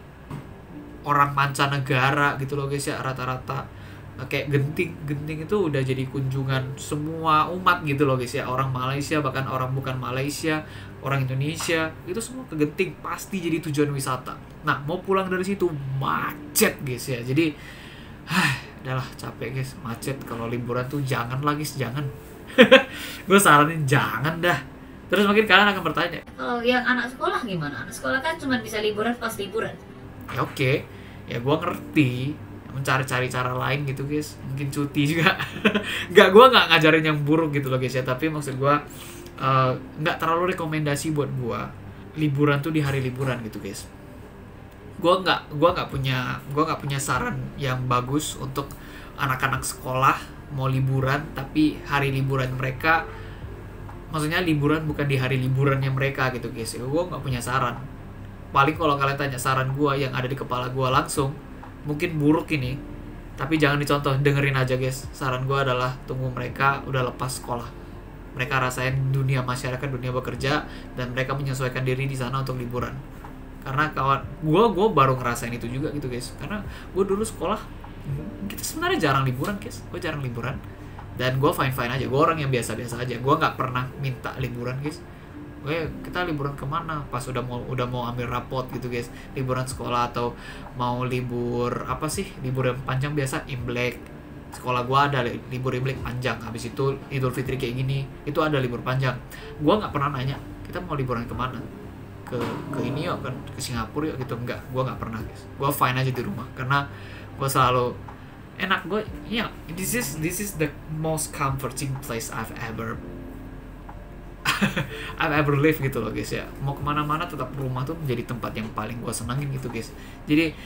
orang mancanegara gitu loh guys ya. Rata-rata kayak Genting itu udah jadi kunjungan semua umat gitu loh guys ya. Orang Malaysia, bahkan orang bukan Malaysia, orang Indonesia, itu semua ke Genting pasti jadi tujuan wisata. Nah, mau pulang dari situ macet guys ya. Jadi udahlah capek guys, macet. Kalau liburan tuh jangan lagi, jangan. Gue saranin jangan dah. Terus mungkin kalian akan bertanya, Kalau yang anak sekolah gimana? Anak sekolah kan cuma bisa liburan pas liburan. ya oke, ya gue ngerti, mencari-cari cara lain gitu guys, mungkin cuti juga. Gue nggak ngajarin yang buruk gitu loh guys ya, tapi maksud gue nggak terlalu rekomendasi buat gue liburan tuh di hari liburan gitu guys. Gue nggak punya saran yang bagus untuk anak-anak sekolah mau liburan tapi hari liburan mereka, maksudnya liburan bukan di hari liburannya mereka gitu guys. Gue nggak punya saran. Paling kalau kalian tanya saran gue yang ada di kepala gue langsung, mungkin buruk ini, tapi jangan dicontoh, dengerin aja guys. Saran gue adalah tunggu mereka udah lepas sekolah, mereka rasain dunia masyarakat, dunia bekerja, dan mereka menyesuaikan diri di sana untuk liburan. Karena kawan gue baru ngerasain itu juga gitu guys. Karena gue dulu sekolah, kita sebenarnya jarang liburan guys. Gue jarang liburan dan gue fine aja. Gue orang yang biasa aja. Gue nggak pernah minta liburan guys. Kita liburan kemana? Pas udah mau ambil rapot gitu guys. Liburan sekolah atau mau libur apa sih? Libur yang panjang biasa Imlek. Sekolah gue ada libur Imlek panjang. Habis itu Idul Fitri kayak gini, itu ada libur panjang. Gue nggak pernah nanya kita mau liburan kemana. Ke ini yuk, kan ke Singapura yuk gitu. Enggak, gue nggak pernah guys. Gue fine aja di rumah karena gue selalu enak. Gue this is the most comforting place I've ever lived gitu loh guys ya. Mau kemana-mana tetap rumah tuh menjadi tempat yang paling gue senangin gitu guys. Jadi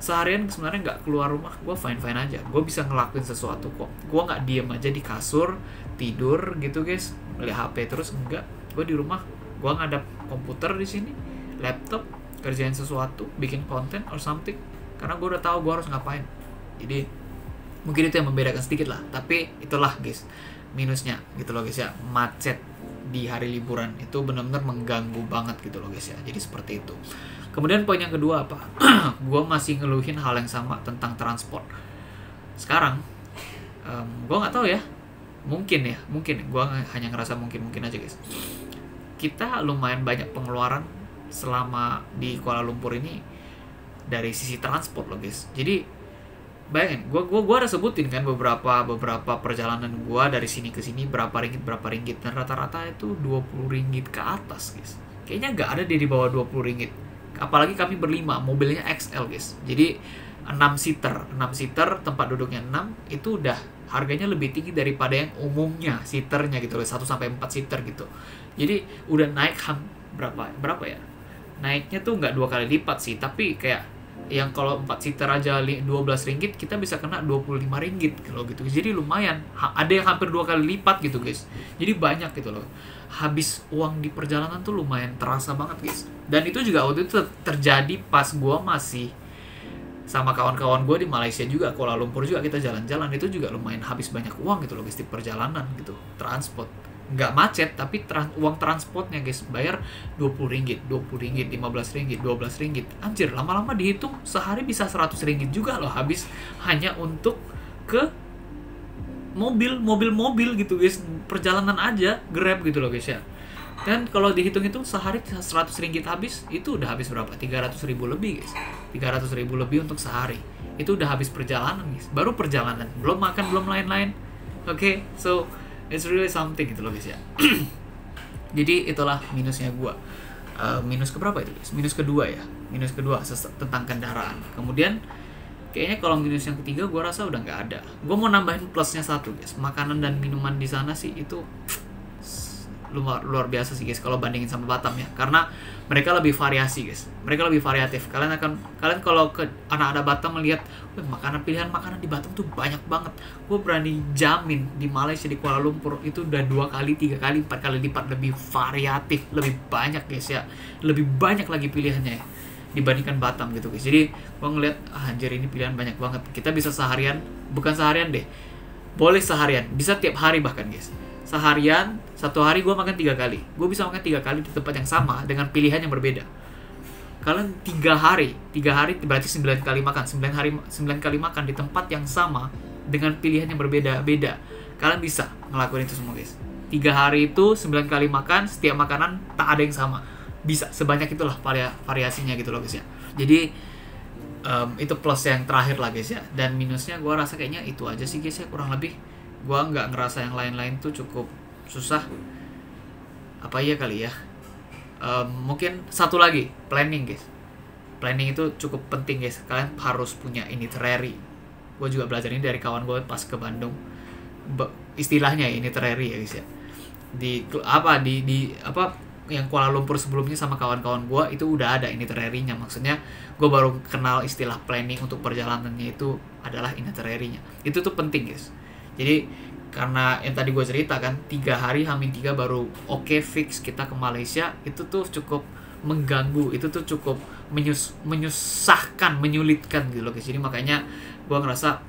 seharian sebenarnya nggak keluar rumah, gue fine aja. Gue bisa ngelakuin sesuatu kok. Gue nggak diem aja di kasur tidur gitu guys, melihat HP terus. Enggak, gue di rumah, gue ngadap komputer di sini, laptop, kerjain sesuatu, bikin konten or something. Karena gue udah tahu gue harus ngapain. Jadi mungkin itu yang membedakan sedikit lah. Tapi itulah guys minusnya gitu loh guys ya. Macet di hari liburan itu benar-benar mengganggu banget gitu loh guys ya. Jadi seperti itu. Kemudian poin yang kedua apa? Gue masih ngeluhin hal yang sama tentang transport. Sekarang gue nggak tahu ya. Mungkin gue hanya ngerasa mungkin aja guys. Kita lumayan banyak pengeluaran selama di Kuala Lumpur ini dari sisi transport loh guys. Jadi bayangin, gue ada sebutin kan beberapa perjalanan gue dari sini ke sini berapa ringgit, dan rata-rata itu 20 ringgit ke atas guys. Kayaknya nggak ada di bawah 20 ringgit. Apalagi kami berlima, mobilnya XL guys. Jadi 6 seater, tempat duduknya 6, itu udah harganya lebih tinggi daripada yang umumnya seaternya gitu loh, 1-4 seater gitu. Jadi udah naik berapa ya? Naiknya tuh nggak 2 kali lipat sih, tapi kayak yang kalau 4 seater aja 12 ringgit, kita bisa kena 25 ringgit kalau gitu. Jadi lumayan, ada yang hampir 2 kali lipat gitu guys. Jadi banyak gitu loh. Habis uang di perjalanan tuh lumayan terasa banget guys. Dan itu juga waktu itu terjadi pas gue masih sama kawan-kawan gue di Malaysia juga, Kuala Lumpur juga, kita jalan-jalan itu juga lumayan habis banyak uang gitu loh guys di perjalanan gitu. Transport nggak macet, tapi uang transportnya guys bayar 20 ringgit, 15 ringgit, 12 ringgit. Anjir, lama-lama dihitung sehari bisa 100 ringgit juga loh habis hanya untuk ke mobil gitu guys, perjalanan aja Grab gitu loh guys ya. Dan kalau dihitung itu sehari 100 ringgit habis, itu udah habis berapa? 300 ribu lebih guys. 300 ribu lebih untuk sehari. Itu udah habis perjalanan guys. Baru perjalanan, belum makan, belum lain-lain. Oke, so it's really something gitu loh guys ya. Jadi itulah minusnya gua. Minus keberapa itu guys? Minus kedua ya. Minus kedua tentang kendaraan. Kemudian kayaknya kalau minus yang ketiga gua rasa udah nggak ada. Gua mau nambahin plusnya satu guys. Makanan dan minuman di sana sih itu luar biasa sih guys kalau bandingin sama Batam ya, karena mereka lebih variasi guys, mereka lebih variatif. Kalian kalau ke anak-anak Batam melihat pilihan makanan di Batam tuh banyak banget. Gue berani jamin di Malaysia, di Kuala Lumpur itu udah 2 kali, 3 kali, 4 kali lipat lebih variatif, lebih banyak guys ya, lebih banyak lagi pilihannya ya, dibandingkan Batam gitu guys. Jadi gue ngeliat anjir ini pilihan banyak banget. Kita bisa seharian, bukan seharian deh, boleh seharian, bisa tiap hari bahkan guys. Seharian, 1 hari gue makan 3 kali. Gue bisa makan 3 kali di tempat yang sama dengan pilihan yang berbeda. Kalian 3 hari berarti 9 kali makan, 9 kali makan di tempat yang sama dengan pilihan yang berbeda-beda. Kalian bisa ngelakuin itu semua guys. 3 hari itu 9 kali makan, setiap makanan tak ada yang sama. Bisa sebanyak itulah variasinya gitu loh guys ya. Jadi itu plus yang terakhir lah guys ya. Dan minusnya gue rasa kayaknya itu aja sih guys ya, kurang lebih. Gue nggak ngerasa yang lain-lain tuh cukup susah. Apa iya kali ya, mungkin satu lagi, planning guys. Planning itu cukup penting guys. Kalian harus punya itinerary. Gue juga belajar ini dari kawan gue pas ke Bandung. Istilahnya itinerary ya guys ya. Di yang Kuala Lumpur sebelumnya sama kawan-kawan gue itu udah ada itinerary-nya. Maksudnya gue baru kenal istilah planning untuk perjalanannya itu adalah itinerary-nya. Itu tuh penting guys. Jadi karena yang tadi gue cerita kan, 3 hari H-3 baru oke, fix kita ke Malaysia, itu tuh cukup mengganggu, itu tuh cukup menyusahkan, menyulitkan gitu loh guys. Jadi makanya gue ngerasa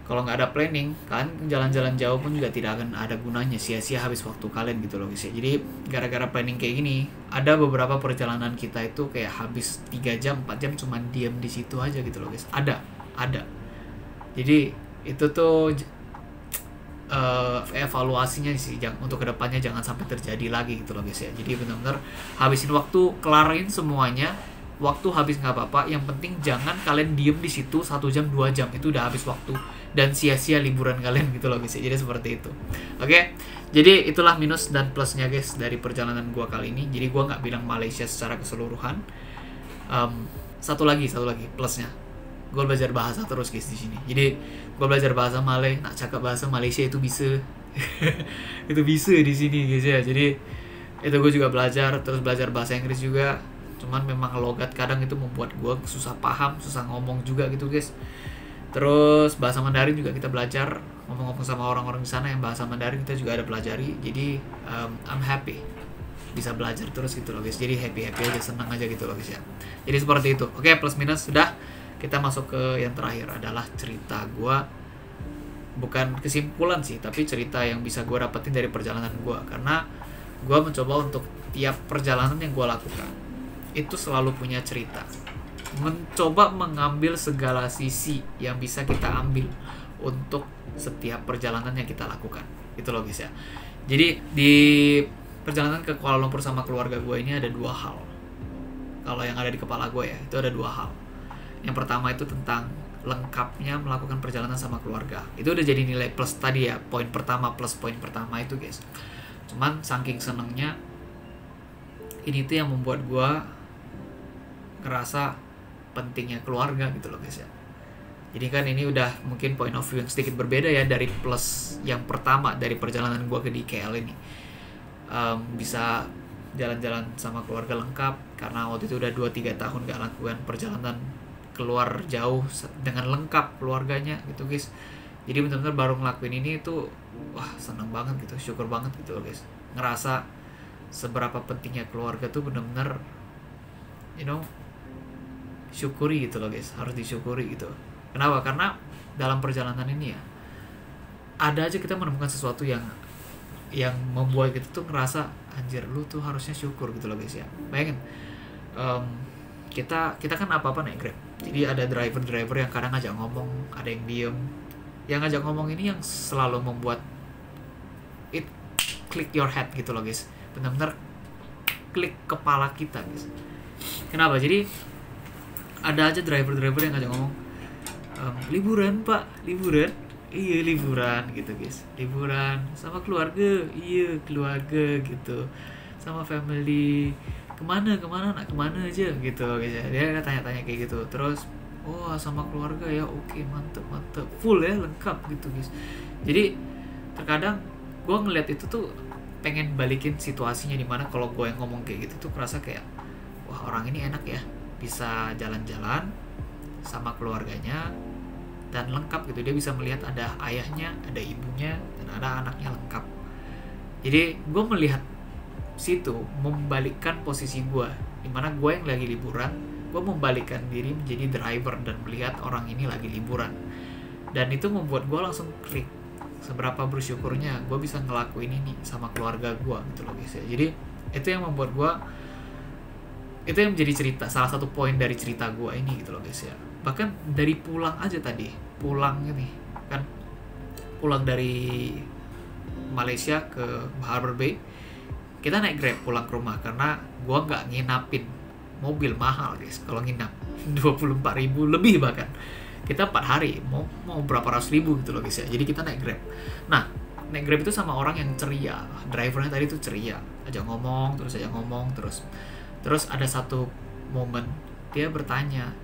kalau nggak ada planning, kalian jalan-jalan jauh pun juga tidak akan ada gunanya, sia-sia habis waktu kalian gitu loh guys ya. Jadi gara-gara planning kayak gini, ada beberapa perjalanan kita itu kayak habis 3 jam, 4 jam cuman diam di situ aja gitu loh guys. Ada. Jadi itu tuh evaluasinya sih untuk kedepannya jangan sampai terjadi lagi gitu loh guys ya. Jadi benar-benar habisin waktu, kelarin semuanya. Waktu habis nggak apa-apa, yang penting jangan kalian diem di situ 1 jam 2 jam, itu udah habis waktu dan sia-sia liburan kalian gitu loh guys ya. Jadi seperti itu. Oke, jadi itulah minus dan plusnya guys dari perjalanan gua kali ini. Jadi gua nggak bilang Malaysia secara keseluruhan. Satu lagi plusnya, gue belajar bahasa terus guys di sini. Jadi gue belajar bahasa Malay, nak cakap bahasa Malaysia itu bisa. Itu bisa di sini guys ya. Jadi itu gue juga belajar, terus belajar bahasa Inggris juga. Cuman memang logat kadang itu membuat gue susah paham, susah ngomong juga gitu guys. Terus bahasa Mandarin juga kita belajar, ngomong-ngomong sama orang-orang di sana yang bahasa Mandarin kita juga ada pelajari. Jadi I'm happy bisa belajar terus gitu loh guys. Jadi happy aja, senang aja gitu loh guys ya. Jadi seperti itu. Oke, plus minus sudah. Kita masuk ke yang terakhir adalah cerita gue. Bukan kesimpulan sih, tapi cerita yang bisa gue dapetin dari perjalanan gue. Karena gue mencoba untuk tiap perjalanan yang gue lakukan itu selalu punya cerita. Mencoba mengambil segala sisi yang bisa kita ambil untuk setiap perjalanan yang kita lakukan. Itu loh guys ya. Jadi di perjalanan ke Kuala Lumpur sama keluarga gue ini ada 2 hal. Kalau yang ada di kepala gue ya, itu ada 2 hal. Yang pertama itu tentang lengkapnya melakukan perjalanan sama keluarga. Itu udah jadi nilai plus tadi ya, poin pertama itu guys. Cuman saking senengnya, ini tuh yang membuat gue ngerasa pentingnya keluarga gitu loh guys ya. Jadi kan ini udah mungkin point of view yang sedikit berbeda ya dari plus yang pertama dari perjalanan gue ke DKL ini. Bisa jalan-jalan sama keluarga lengkap, karena waktu itu udah 2-3 tahun gak lakukan perjalanan keluar jauh dengan lengkap keluarganya gitu guys. Jadi benar-benar baru ngelakuin ini tuh wah seneng banget gitu, syukur banget gitu loh guys. Ngerasa seberapa pentingnya keluarga tuh benar-benar syukuri gitu loh guys, harus disyukuri gitu. Kenapa? Karena dalam perjalanan ini ya ada aja kita menemukan sesuatu yang membuat kita tuh ngerasa anjir lu tuh harusnya syukur gitu loh guys ya. Bayangin kita kan apa-apa naik Grab. Jadi ada driver yang kadang ngajak ngomong, ada yang diem. Yang ngajak ngomong ini yang selalu membuat it click your head gitu loh guys. Benar-benar klik kepala kita guys. Kenapa? Jadi ada aja driver yang ngajak ngomong, liburan pak, liburan. Iya liburan gitu guys, liburan sama keluarga, iya keluarga gitu, sama family, kemana nak kemana aja gitu guys ya. Dia tanya-tanya kayak gitu, terus oh sama keluarga ya, oke mantep full ya, lengkap gitu guys. Jadi terkadang gue ngeliat itu tuh pengen balikin situasinya, dimana kalau gue yang ngomong kayak gitu tuh kerasa kayak wah orang ini enak ya, bisa jalan-jalan sama keluarganya dan lengkap gitu. Dia bisa melihat ada ayahnya, ada ibunya, dan ada anaknya lengkap. Jadi gue melihat situ membalikkan posisi gue, dimana gue yang lagi liburan, gue membalikkan diri menjadi driver dan melihat orang ini lagi liburan. Dan itu membuat gue langsung klik, seberapa bersyukurnya gue bisa ngelakuin ini sama keluarga gue gitu loh guys ya. Jadi itu yang membuat gue, itu yang menjadi cerita, salah satu poin dari cerita gue ini gitu loh guys ya. Bahkan dari pulang aja tadi, pulang ini kan, pulang dari Malaysia ke Harbour Bay, kita naik Grab pulang ke rumah karena gue nggak nginapin, mobil mahal guys kalau nginap 24.000 lebih, bahkan kita 4 hari mau berapa ratus ribu gitu loh guys ya. Jadi kita naik Grab. Nah, naik Grab itu sama orang yang ceria, drivernya tadi tuh ceria, ajak ngomong terus. Terus ada satu momen dia bertanya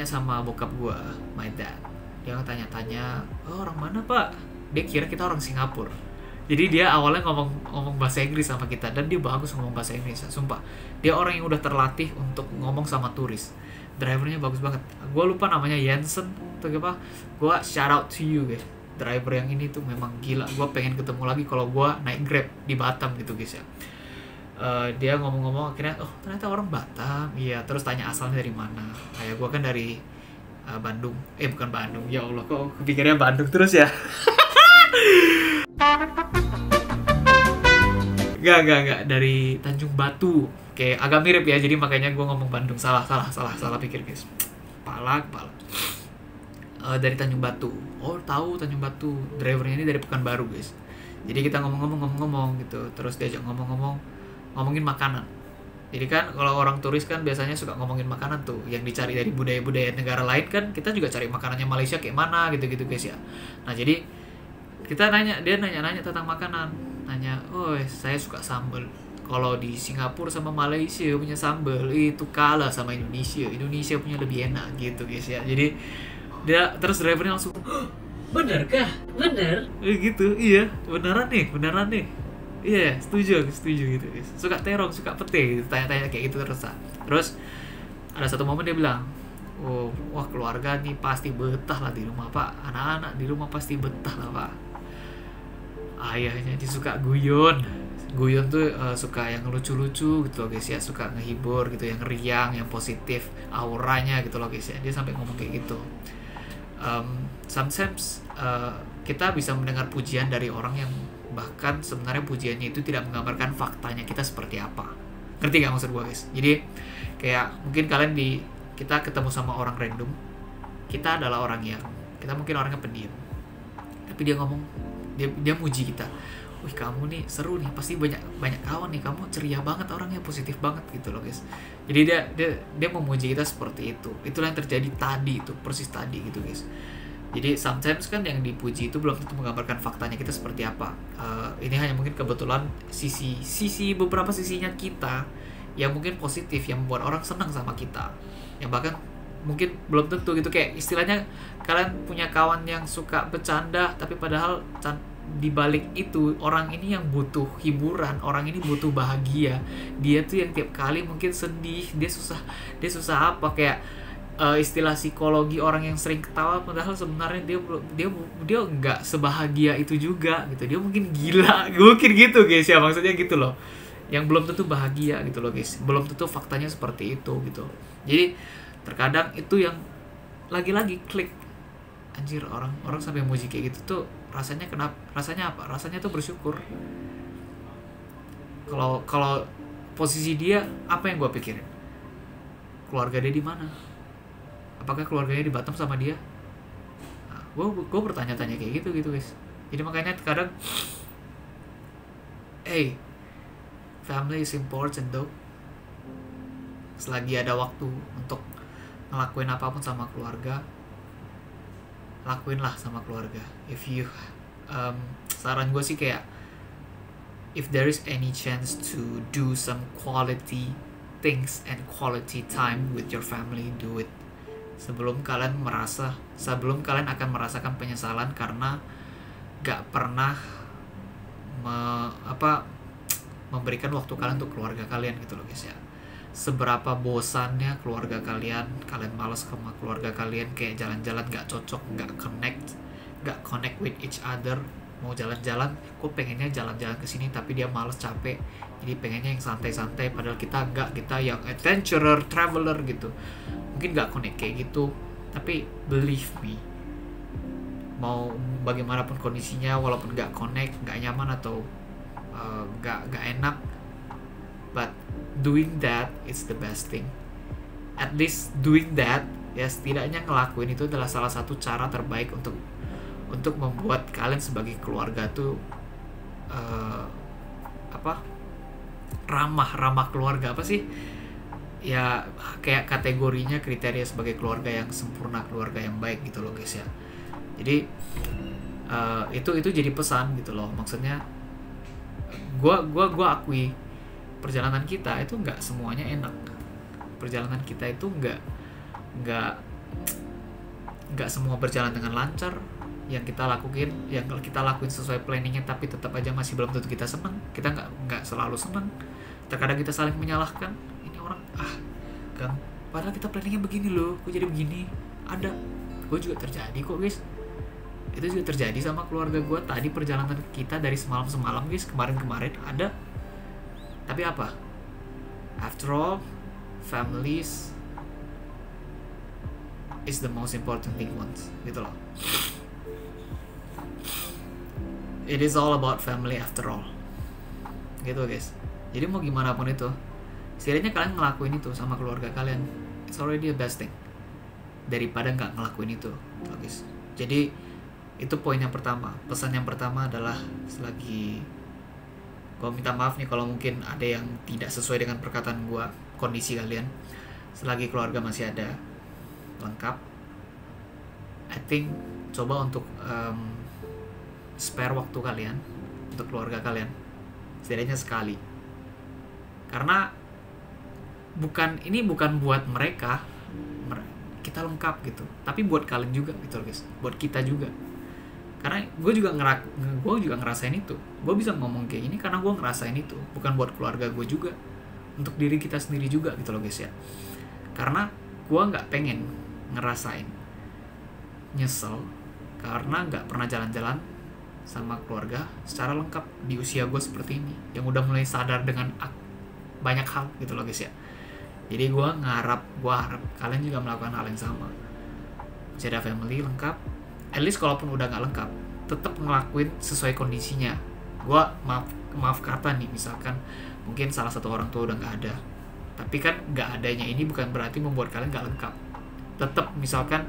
sama bokap gua, my dad. Dia tanya-tanya, oh, orang mana pak? Dia kira kita orang Singapura. Jadi dia awalnya ngomong bahasa Inggris sama kita, dan dia bagus ngomong bahasa Inggris, sumpah. Dia orang yang udah terlatih untuk ngomong sama turis. Drivernya bagus banget. Gua lupa namanya, Jensen atau apa. Gua shout out to you guys. Driver yang ini tuh memang gila. Gua pengen ketemu lagi kalau gua naik Grab di Batam gitu guys ya. Dia ngomong-ngomong akhirnya, oh ternyata orang Batam. Iya, terus tanya asalnya dari mana. Kayak gue kan dari Bandung. Bukan Bandung, ya Allah kok kepikirannya Bandung terus ya. Gak, dari Tanjung Batu. Kayak agak mirip ya, jadi makanya gue ngomong Bandung. Salah pikir guys. Kepala. Dari Tanjung Batu. Oh tahu Tanjung Batu. Drivernya ini dari Pekanbaru guys. Jadi kita ngomong gitu. Terus diajak ngomongin makanan. Jadi kan kalau orang turis kan biasanya suka ngomongin makanan tuh, yang dicari dari budaya-budaya negara lain kan, kita juga cari makanannya Malaysia kayak mana gitu-gitu guys ya. Nah jadi dia nanya tentang makanan, oh saya suka sambal. Kalau di Singapura sama Malaysia punya sambal itu kalah sama Indonesia punya lebih enak gitu guys ya. Jadi terus drivernya langsung, Bener kah? Bener? Gitu, iya beneran nih. Iya, setuju gitu guys. Suka terong, suka pete gitu. Tanya-tanya kayak gitu terus ada satu momen dia bilang, wah keluarga nih pasti betah lah di rumah pak, anak-anak di rumah pasti betah lah pak. Ayahnya dia suka guyon tuh suka yang lucu-lucu gitu loh guys ya, suka ngehibur gitu, yang riang, yang positif auranya gitu loh guys ya. Dia sampai ngomong kayak gitu. Sometimes kita bisa mendengar pujian dari orang yang bahkan sebenarnya pujiannya itu tidak menggambarkan faktanya kita seperti apa. Ngerti gak maksud gue guys? Jadi kayak mungkin kita ketemu sama orang random, kita adalah orang yang kita mungkin orangnya pendiam, tapi dia ngomong, dia muji kita, wih kamu nih seru nih, pasti banyak kawan nih, kamu ceria banget orangnya, positif banget gitu loh guys. Jadi dia memuji kita seperti itu. Itulah yang terjadi tadi, itu persis tadi gitu guys. Jadi sometimes kan yang dipuji itu belum tentu menggambarkan faktanya kita seperti apa. Ini hanya mungkin kebetulan beberapa sisinya kita yang mungkin positif, yang membuat orang senang sama kita, yang bahkan mungkin belum tentu gitu. Kayak istilahnya kalian punya kawan yang suka bercanda, tapi padahal di balik itu orang ini yang butuh hiburan, orang ini butuh bahagia. Dia tuh yang tiap kali mungkin sedih, dia susah apa, kayak istilah psikologi orang yang sering ketawa padahal sebenarnya dia nggak sebahagia itu juga gitu. Dia mungkin gila, mungkin gitu guys ya, maksudnya gitu loh. Yang belum tentu bahagia gitu loh guys, belum tentu faktanya seperti itu gitu. Jadi terkadang itu yang lagi-lagi klik, anjir orang sampai muji kayak gitu tuh rasanya apa? Rasanya tuh bersyukur. Kalau posisi dia, apa yang gue pikirin? Keluarga dia di mana? Apakah keluarganya di Batam sama dia? Nah, gue bertanya-tanya kayak gitu guys. Jadi makanya kadang, family is important though. Selagi ada waktu untuk ngelakuin apapun sama keluarga, lakuinlah sama keluarga. Saran gue sih kayak, if there is any chance to do some quality things and quality time with your family, do it. Sebelum kalian akan merasakan penyesalan karena gak pernah memberikan waktu kalian untuk keluarga kalian gitu loh guys ya. Seberapa bosannya keluarga kalian malas sama keluarga kalian, kayak jalan-jalan gak cocok, gak connect with each other. Mau jalan-jalan, kok pengennya jalan-jalan ke sini tapi dia males, capek, jadi pengennya yang santai-santai, padahal kita yang adventurer, traveler gitu. Mungkin gak connect kayak gitu, tapi believe me, mau bagaimanapun kondisinya, walaupun gak connect, gak nyaman atau gak enak, but doing that is the best thing. At least doing that, ya setidaknya ngelakuin itu adalah salah satu cara terbaik untuk membuat kalian sebagai keluarga tuh ramah keluarga, apa sih ya, kayak kategorinya, kriteria sebagai keluarga yang sempurna, keluarga yang baik gitu loh guys ya. Jadi itu jadi pesan gitu loh, maksudnya gua akui perjalanan kita itu nggak semuanya enak, perjalanan kita itu nggak semua berjalan dengan lancar. Yang kita lakuin sesuai planningnya, tapi tetap aja masih belum tentu kita senang. Kita nggak selalu senang. Terkadang kita saling menyalahkan, ini orang kan padahal kita planningnya begini loh, kok jadi begini. Ada, gue juga terjadi kok guys, itu juga terjadi sama keluarga gue. Tadi perjalanan kita dari semalam guys, kemarin ada, tapi apa, after all, families is the most important thing once gitu loh. It is all about family after all gitu guys. Jadi mau gimana pun itu, setidaknya kalian ngelakuin itu sama keluarga kalian, it's already the best thing daripada nggak ngelakuin itu guys. Jadi itu poin yang pertama, pesan yang pertama adalah, selagi gue minta maaf nih kalau mungkin ada yang tidak sesuai dengan perkataan gue, kondisi kalian, selagi keluarga masih ada lengkap, I think coba untuk spare waktu kalian untuk keluarga kalian setidaknya sekali, karena ini bukan buat mereka kita lengkap gitu, tapi buat kalian juga gitu loh guys, buat kita juga. Karena gue juga ngerasain itu, gue bisa ngomong kayak ini karena gue ngerasain itu, bukan buat keluarga gue juga, untuk diri kita sendiri juga gitu loh guys ya. Karena gue nggak pengen ngerasain nyesel karena nggak pernah jalan-jalan sama keluarga secara lengkap di usia gue seperti ini, yang udah mulai sadar dengan banyak hal gitu loh guys ya. Jadi gue harap kalian juga melakukan hal yang sama, masih ada family lengkap, at least kalaupun udah nggak lengkap, tetap ngelakuin sesuai kondisinya. Gue maaf kata nih, misalkan mungkin salah satu orang tua udah nggak ada, tapi kan nggak adanya ini bukan berarti membuat kalian nggak lengkap. Tetap misalkan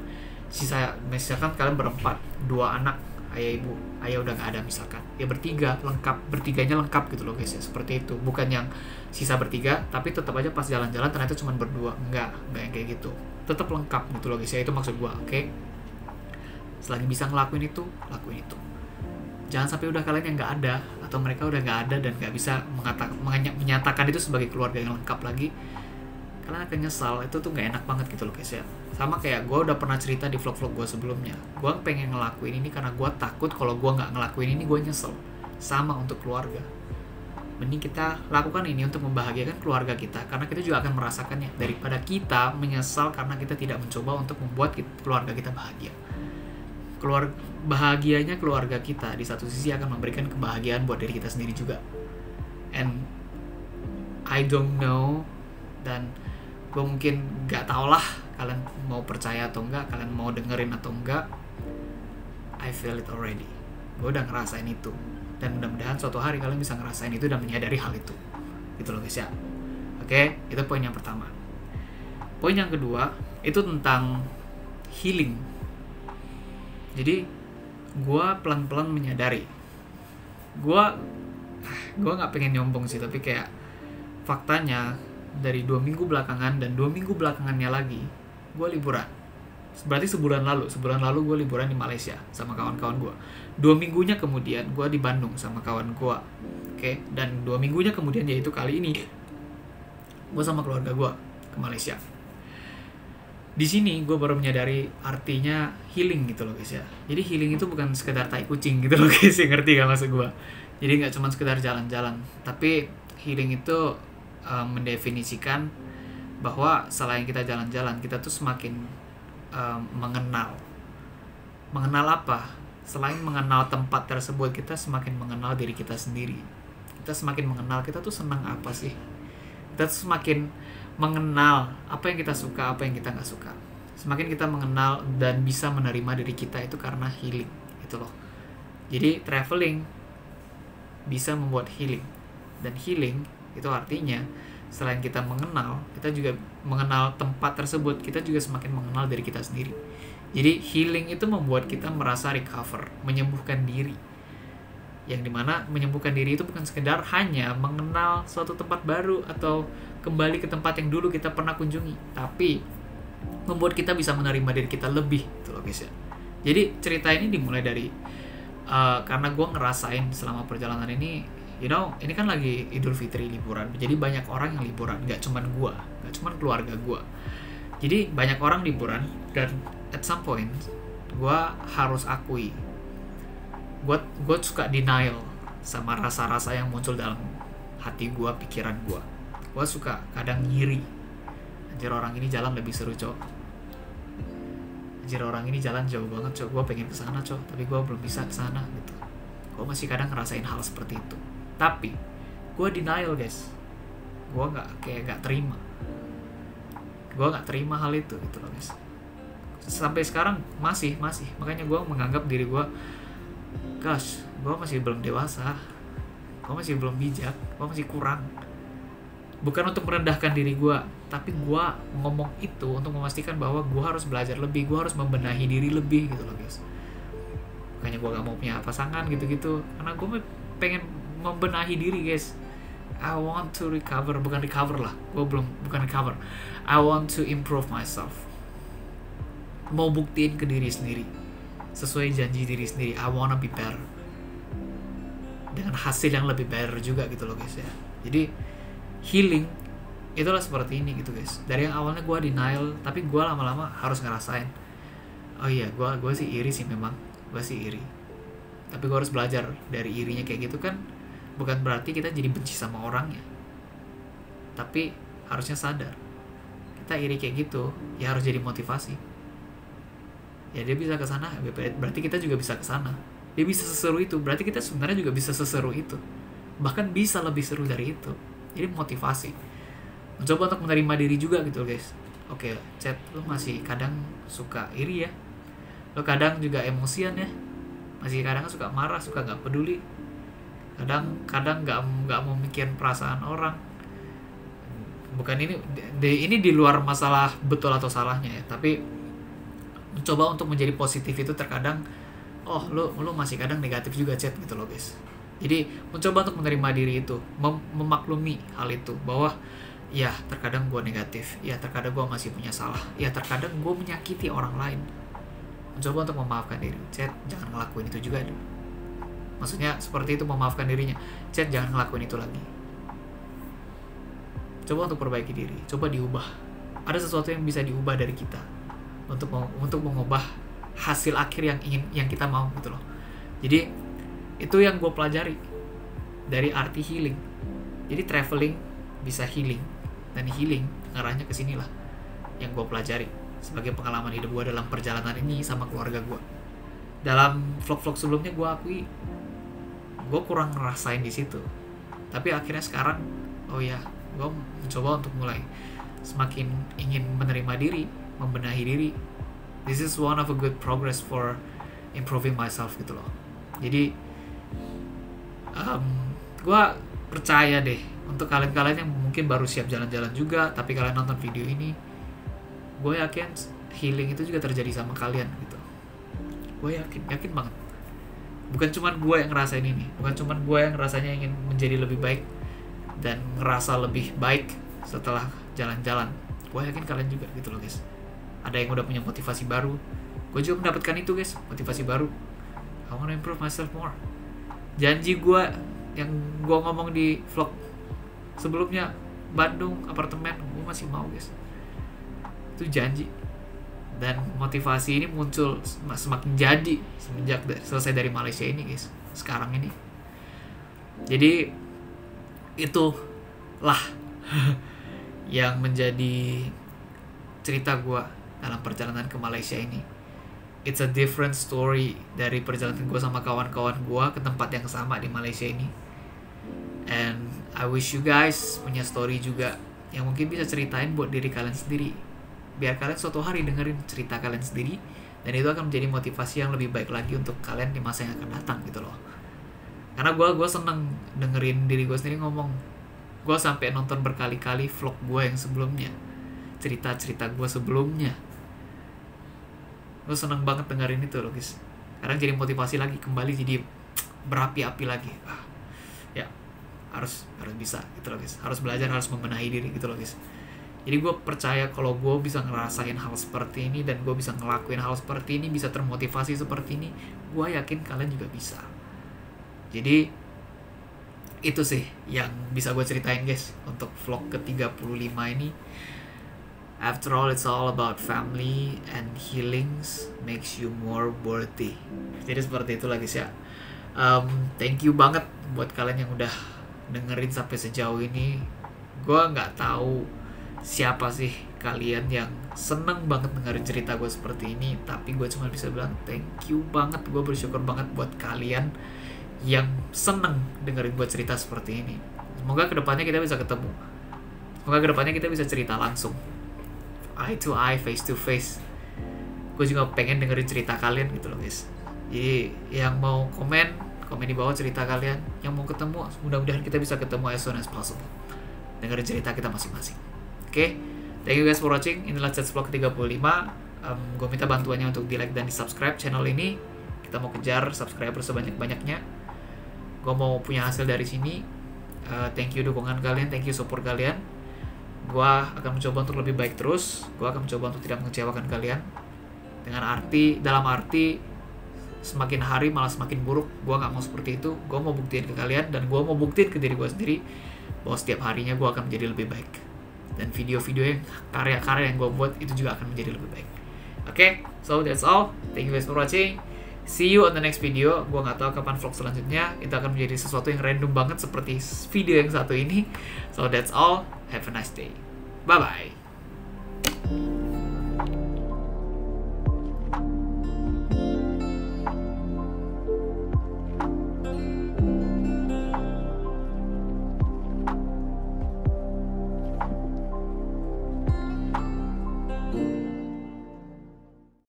kalian berempat, 2 anak, ayah udah nggak ada misalkan, ya bertiganya lengkap gitu loh guys ya, seperti itu. Bukan yang sisa bertiga tapi tetap aja pas jalan-jalan ternyata cuma berdua, enggak yang kayak gitu, tetap lengkap gitu loh guys ya, itu maksud gua. Oke? Selagi bisa ngelakuin itu, lakuin itu. Jangan sampai udah kalian yang nggak ada, atau mereka udah nggak ada dan nggak bisa menyatakan itu sebagai keluarga yang lengkap lagi, kalian akan nyesal. Itu tuh nggak enak banget gitu loh guys ya. Sama kayak gue udah pernah cerita di vlog-vlog gue sebelumnya, gue pengen ngelakuin ini karena gue takut kalau gue nggak ngelakuin ini gue nyesel. Sama untuk keluarga, mending kita lakukan ini untuk membahagiakan keluarga kita, karena kita juga akan merasakannya, daripada kita menyesal karena kita tidak mencoba untuk membuat keluarga kita bahagia. Bahagianya keluarga kita di satu sisi akan memberikan kebahagiaan buat diri kita sendiri juga. And I don't know, dan gue mungkin gak tau lah kalian mau percaya atau enggak, kalian mau dengerin atau enggak, I feel it already. Gue udah ngerasain itu, dan mudah-mudahan suatu hari kalian bisa ngerasain itu dan menyadari hal itu gitu loh guys ya. Oke, itu poin yang pertama. Poin yang kedua itu tentang healing. Jadi gue pelan-pelan menyadari, gue gak pengen nyombong sih, tapi kayak faktanya dari 2 minggu belakangan dan 2 minggu belakangannya lagi gue liburan. Berarti sebulan lalu gue liburan di Malaysia sama kawan-kawan gue. 2 minggunya kemudian gue di Bandung sama kawan gue. Oke, dan 2 minggunya kemudian, yaitu kali ini gue sama keluarga gue ke Malaysia. di sini gue baru menyadari artinya healing gitu loh guys ya. Jadi healing itu bukan sekedar tai kucing gitu loh guys, ya, ngerti gak maksud gue? Jadi nggak cuma sekedar jalan-jalan, tapi healing itu mendefinisikan bahwa selain kita jalan-jalan, kita tuh semakin mengenal apa? Selain mengenal tempat tersebut, kita semakin mengenal diri kita sendiri. Kita semakin mengenal kita tuh senang apa sih. Kita tuh semakin mengenal apa yang kita suka, apa yang kita nggak suka. Semakin kita mengenal dan bisa menerima diri kita itu karena healing itu loh. Jadi traveling bisa membuat healing, dan healing itu artinya selain kita mengenal, kita juga mengenal tempat tersebut, kita juga semakin mengenal diri kita sendiri. Jadi healing itu membuat kita merasa recover, menyembuhkan diri. Yang dimana menyembuhkan diri itu bukan sekedar hanya mengenal suatu tempat baru atau kembali ke tempat yang dulu kita pernah kunjungi, tapi membuat kita bisa menerima diri kita lebih, gitu loh guys ya. Jadi cerita ini dimulai dari karena gue ngerasain selama perjalanan ini, ini kan lagi Idul Fitri, liburan. Jadi banyak orang yang liburan, nggak cuman gue, nggak cuman keluarga gue. Jadi banyak orang liburan, dan at some point gue harus akui, gue suka denial sama rasa-rasa yang muncul dalam hati gue, pikiran gue. Gue suka kadang ngiri, anjir orang ini jalan lebih seru cok, anjir orang ini jalan jauh banget cok, gue pengen kesana cok, tapi gue belum bisa kesana gitu. Gue masih kadang ngerasain hal seperti itu, tapi gue denial guys. Gue nggak terima, gue nggak terima hal itu gitu loh guys. Sampai sekarang masih makanya gue menganggap diri gue, gosh, gue masih belum dewasa, gue masih belum bijak, gue masih kurang. Bukan untuk merendahkan diri gue, tapi gue ngomong itu untuk memastikan bahwa gue harus belajar lebih, gue harus membenahi diri lebih gitu loh guys. Makanya gue gak mau punya pasangan gitu-gitu, karena gue pengen membenahi diri guys. I want to recover, bukan recover, I want to improve myself. Mau buktiin ke diri sendiri, sesuai janji diri sendiri, I wanna be better, dengan hasil yang lebih better juga gitu loh guys ya. Jadi healing itulah seperti ini gitu guys. Dari yang awalnya gue denial, tapi gue lama-lama harus ngerasain, oh iya, gue sih iri sih, memang gue sih iri, tapi gue harus belajar dari irinya kayak gitu kan. Bukan berarti kita jadi benci sama orangnya, tapi harusnya sadar kita iri kayak gitu ya harus jadi motivasi. Ya dia bisa ke sana, berarti kita juga bisa ke sana. Dia bisa seseru itu, berarti kita sebenarnya juga bisa seseru itu, bahkan bisa lebih seru dari itu. Jadi motivasi, mencoba untuk menerima diri juga gitu guys. Oke, chat, lo masih kadang suka iri ya, lo kadang juga emosian ya, masih kadang suka marah, suka nggak peduli, kadang nggak mau mikirin perasaan orang. Bukan ini di luar masalah betul atau salahnya ya, tapi mencoba untuk menjadi positif itu terkadang, oh lo masih kadang negatif juga chat gitu loh guys. Jadi mencoba untuk menerima diri itu, memaklumi hal itu, bahwa ya terkadang gue negatif, ya terkadang gue masih punya salah, ya terkadang gue menyakiti orang lain. Mencoba untuk memaafkan diri. Chat, jangan ngelakuin itu juga dulu. Maksudnya seperti itu, memaafkan dirinya. Chat, jangan ngelakuin itu lagi. Coba untuk perbaiki diri, coba diubah. Ada sesuatu yang bisa diubah dari kita untuk mengubah hasil akhir yang kita mau gitu loh. Jadi itu yang gue pelajari dari arti healing. Jadi traveling bisa healing, dan healing ngarahnya ke sinilah yang gue pelajari sebagai pengalaman hidup gue dalam perjalanan ini sama keluarga gue. Dalam vlog-vlog sebelumnya gue akui gue kurang ngerasain di situ, tapi akhirnya sekarang, oh ya, gue mencoba untuk mulai semakin ingin menerima diri, membenahi diri. This is one of a good progress for improving myself gitu loh. Jadi gue percaya deh, untuk kalian-kalian yang mungkin baru siap jalan-jalan juga, tapi kalian nonton video ini, gue yakin healing itu juga terjadi sama kalian gitu. Gue yakin banget. Bukan cuma gue yang ngerasain ini, bukan cuma gue yang rasanya ingin menjadi lebih baik dan ngerasa lebih baik setelah jalan-jalan. Gue yakin kalian juga gitu loh guys. Ada yang udah punya motivasi baru, gue juga mendapatkan itu guys, motivasi baru. I want to improve myself more. Janji gue yang gue ngomong di vlog sebelumnya, Bandung apartemen, gue masih mau guys. Itu janji. dan motivasi ini muncul semakin jadi semenjak selesai dari Malaysia ini guys, sekarang ini. Jadi itulah yang menjadi cerita gue dalam perjalanan ke Malaysia ini. It's a different story dari perjalanan gue sama kawan-kawan gue ke tempat yang sama di Malaysia ini. And I wish you guys punya story juga yang mungkin bisa ceritain buat diri kalian sendiri, biar kalian suatu hari dengerin cerita kalian sendiri, dan itu akan menjadi motivasi yang lebih baik lagi untuk kalian di masa yang akan datang gitu loh. Karena gue seneng dengerin diri gue sendiri ngomong. Gue sampai nonton berkali-kali vlog gue yang sebelumnya, cerita-cerita gue sebelumnya. Gue seneng banget dengerin itu loh guys. Kadang jadi motivasi lagi, kembali jadi berapi-api lagi. Ya harus bisa gitu loh guys. Harus belajar, harus membenahi diri gitu loh guys. Jadi gue percaya kalau gue bisa ngerasain hal seperti ini dan gue bisa ngelakuin hal seperti ini, bisa termotivasi seperti ini, gue yakin kalian juga bisa. Jadi itu sih yang bisa gue ceritain guys untuk vlog ke-35 ini. After all, it's all about family and healings makes you more worthy. Jadi seperti itu guys ya. Thank you banget buat kalian yang udah dengerin sampai sejauh ini. Gue nggak tahu siapa sih kalian yang seneng banget dengerin cerita gue seperti ini, tapi gue cuma bisa bilang thank you banget. Gue bersyukur banget buat kalian yang seneng dengerin gue cerita seperti ini. Semoga kedepannya kita bisa ketemu. Semoga kedepannya kita bisa cerita langsung, eye to eye, face to face. Gue juga pengen dengerin cerita kalian gitu loh guys. Jadi yang mau komen di bawah cerita kalian. Yang mau ketemu, mudah-mudahan kita bisa ketemu as soon as possible, dengerin cerita kita masing-masing. Oke, thank you guys for watching. Inilah Chat Vlog 35. Gue minta bantuannya untuk di like dan di subscribe channel ini. Kita mau kejar subscriber sebanyak-banyaknya. Gue mau punya hasil dari sini. Thank you dukungan kalian, thank you support kalian. Gue akan mencoba untuk lebih baik terus. Gue akan mencoba untuk tidak mengecewakan kalian. Dalam arti semakin hari malah semakin buruk. Gue gak mau seperti itu. Gue mau buktiin ke kalian, dan gue mau buktiin ke diri gue sendiri bahwa setiap harinya gue akan menjadi lebih baik. Dan video-video yang karya-karya yang gue buat itu juga akan menjadi lebih baik. Oke, so that's all. Thank you guys for watching. See you on the next video. Gue gak tahu kapan vlog selanjutnya. Itu akan menjadi sesuatu yang random banget seperti video yang satu ini. So that's all. Have a nice day. Bye-bye.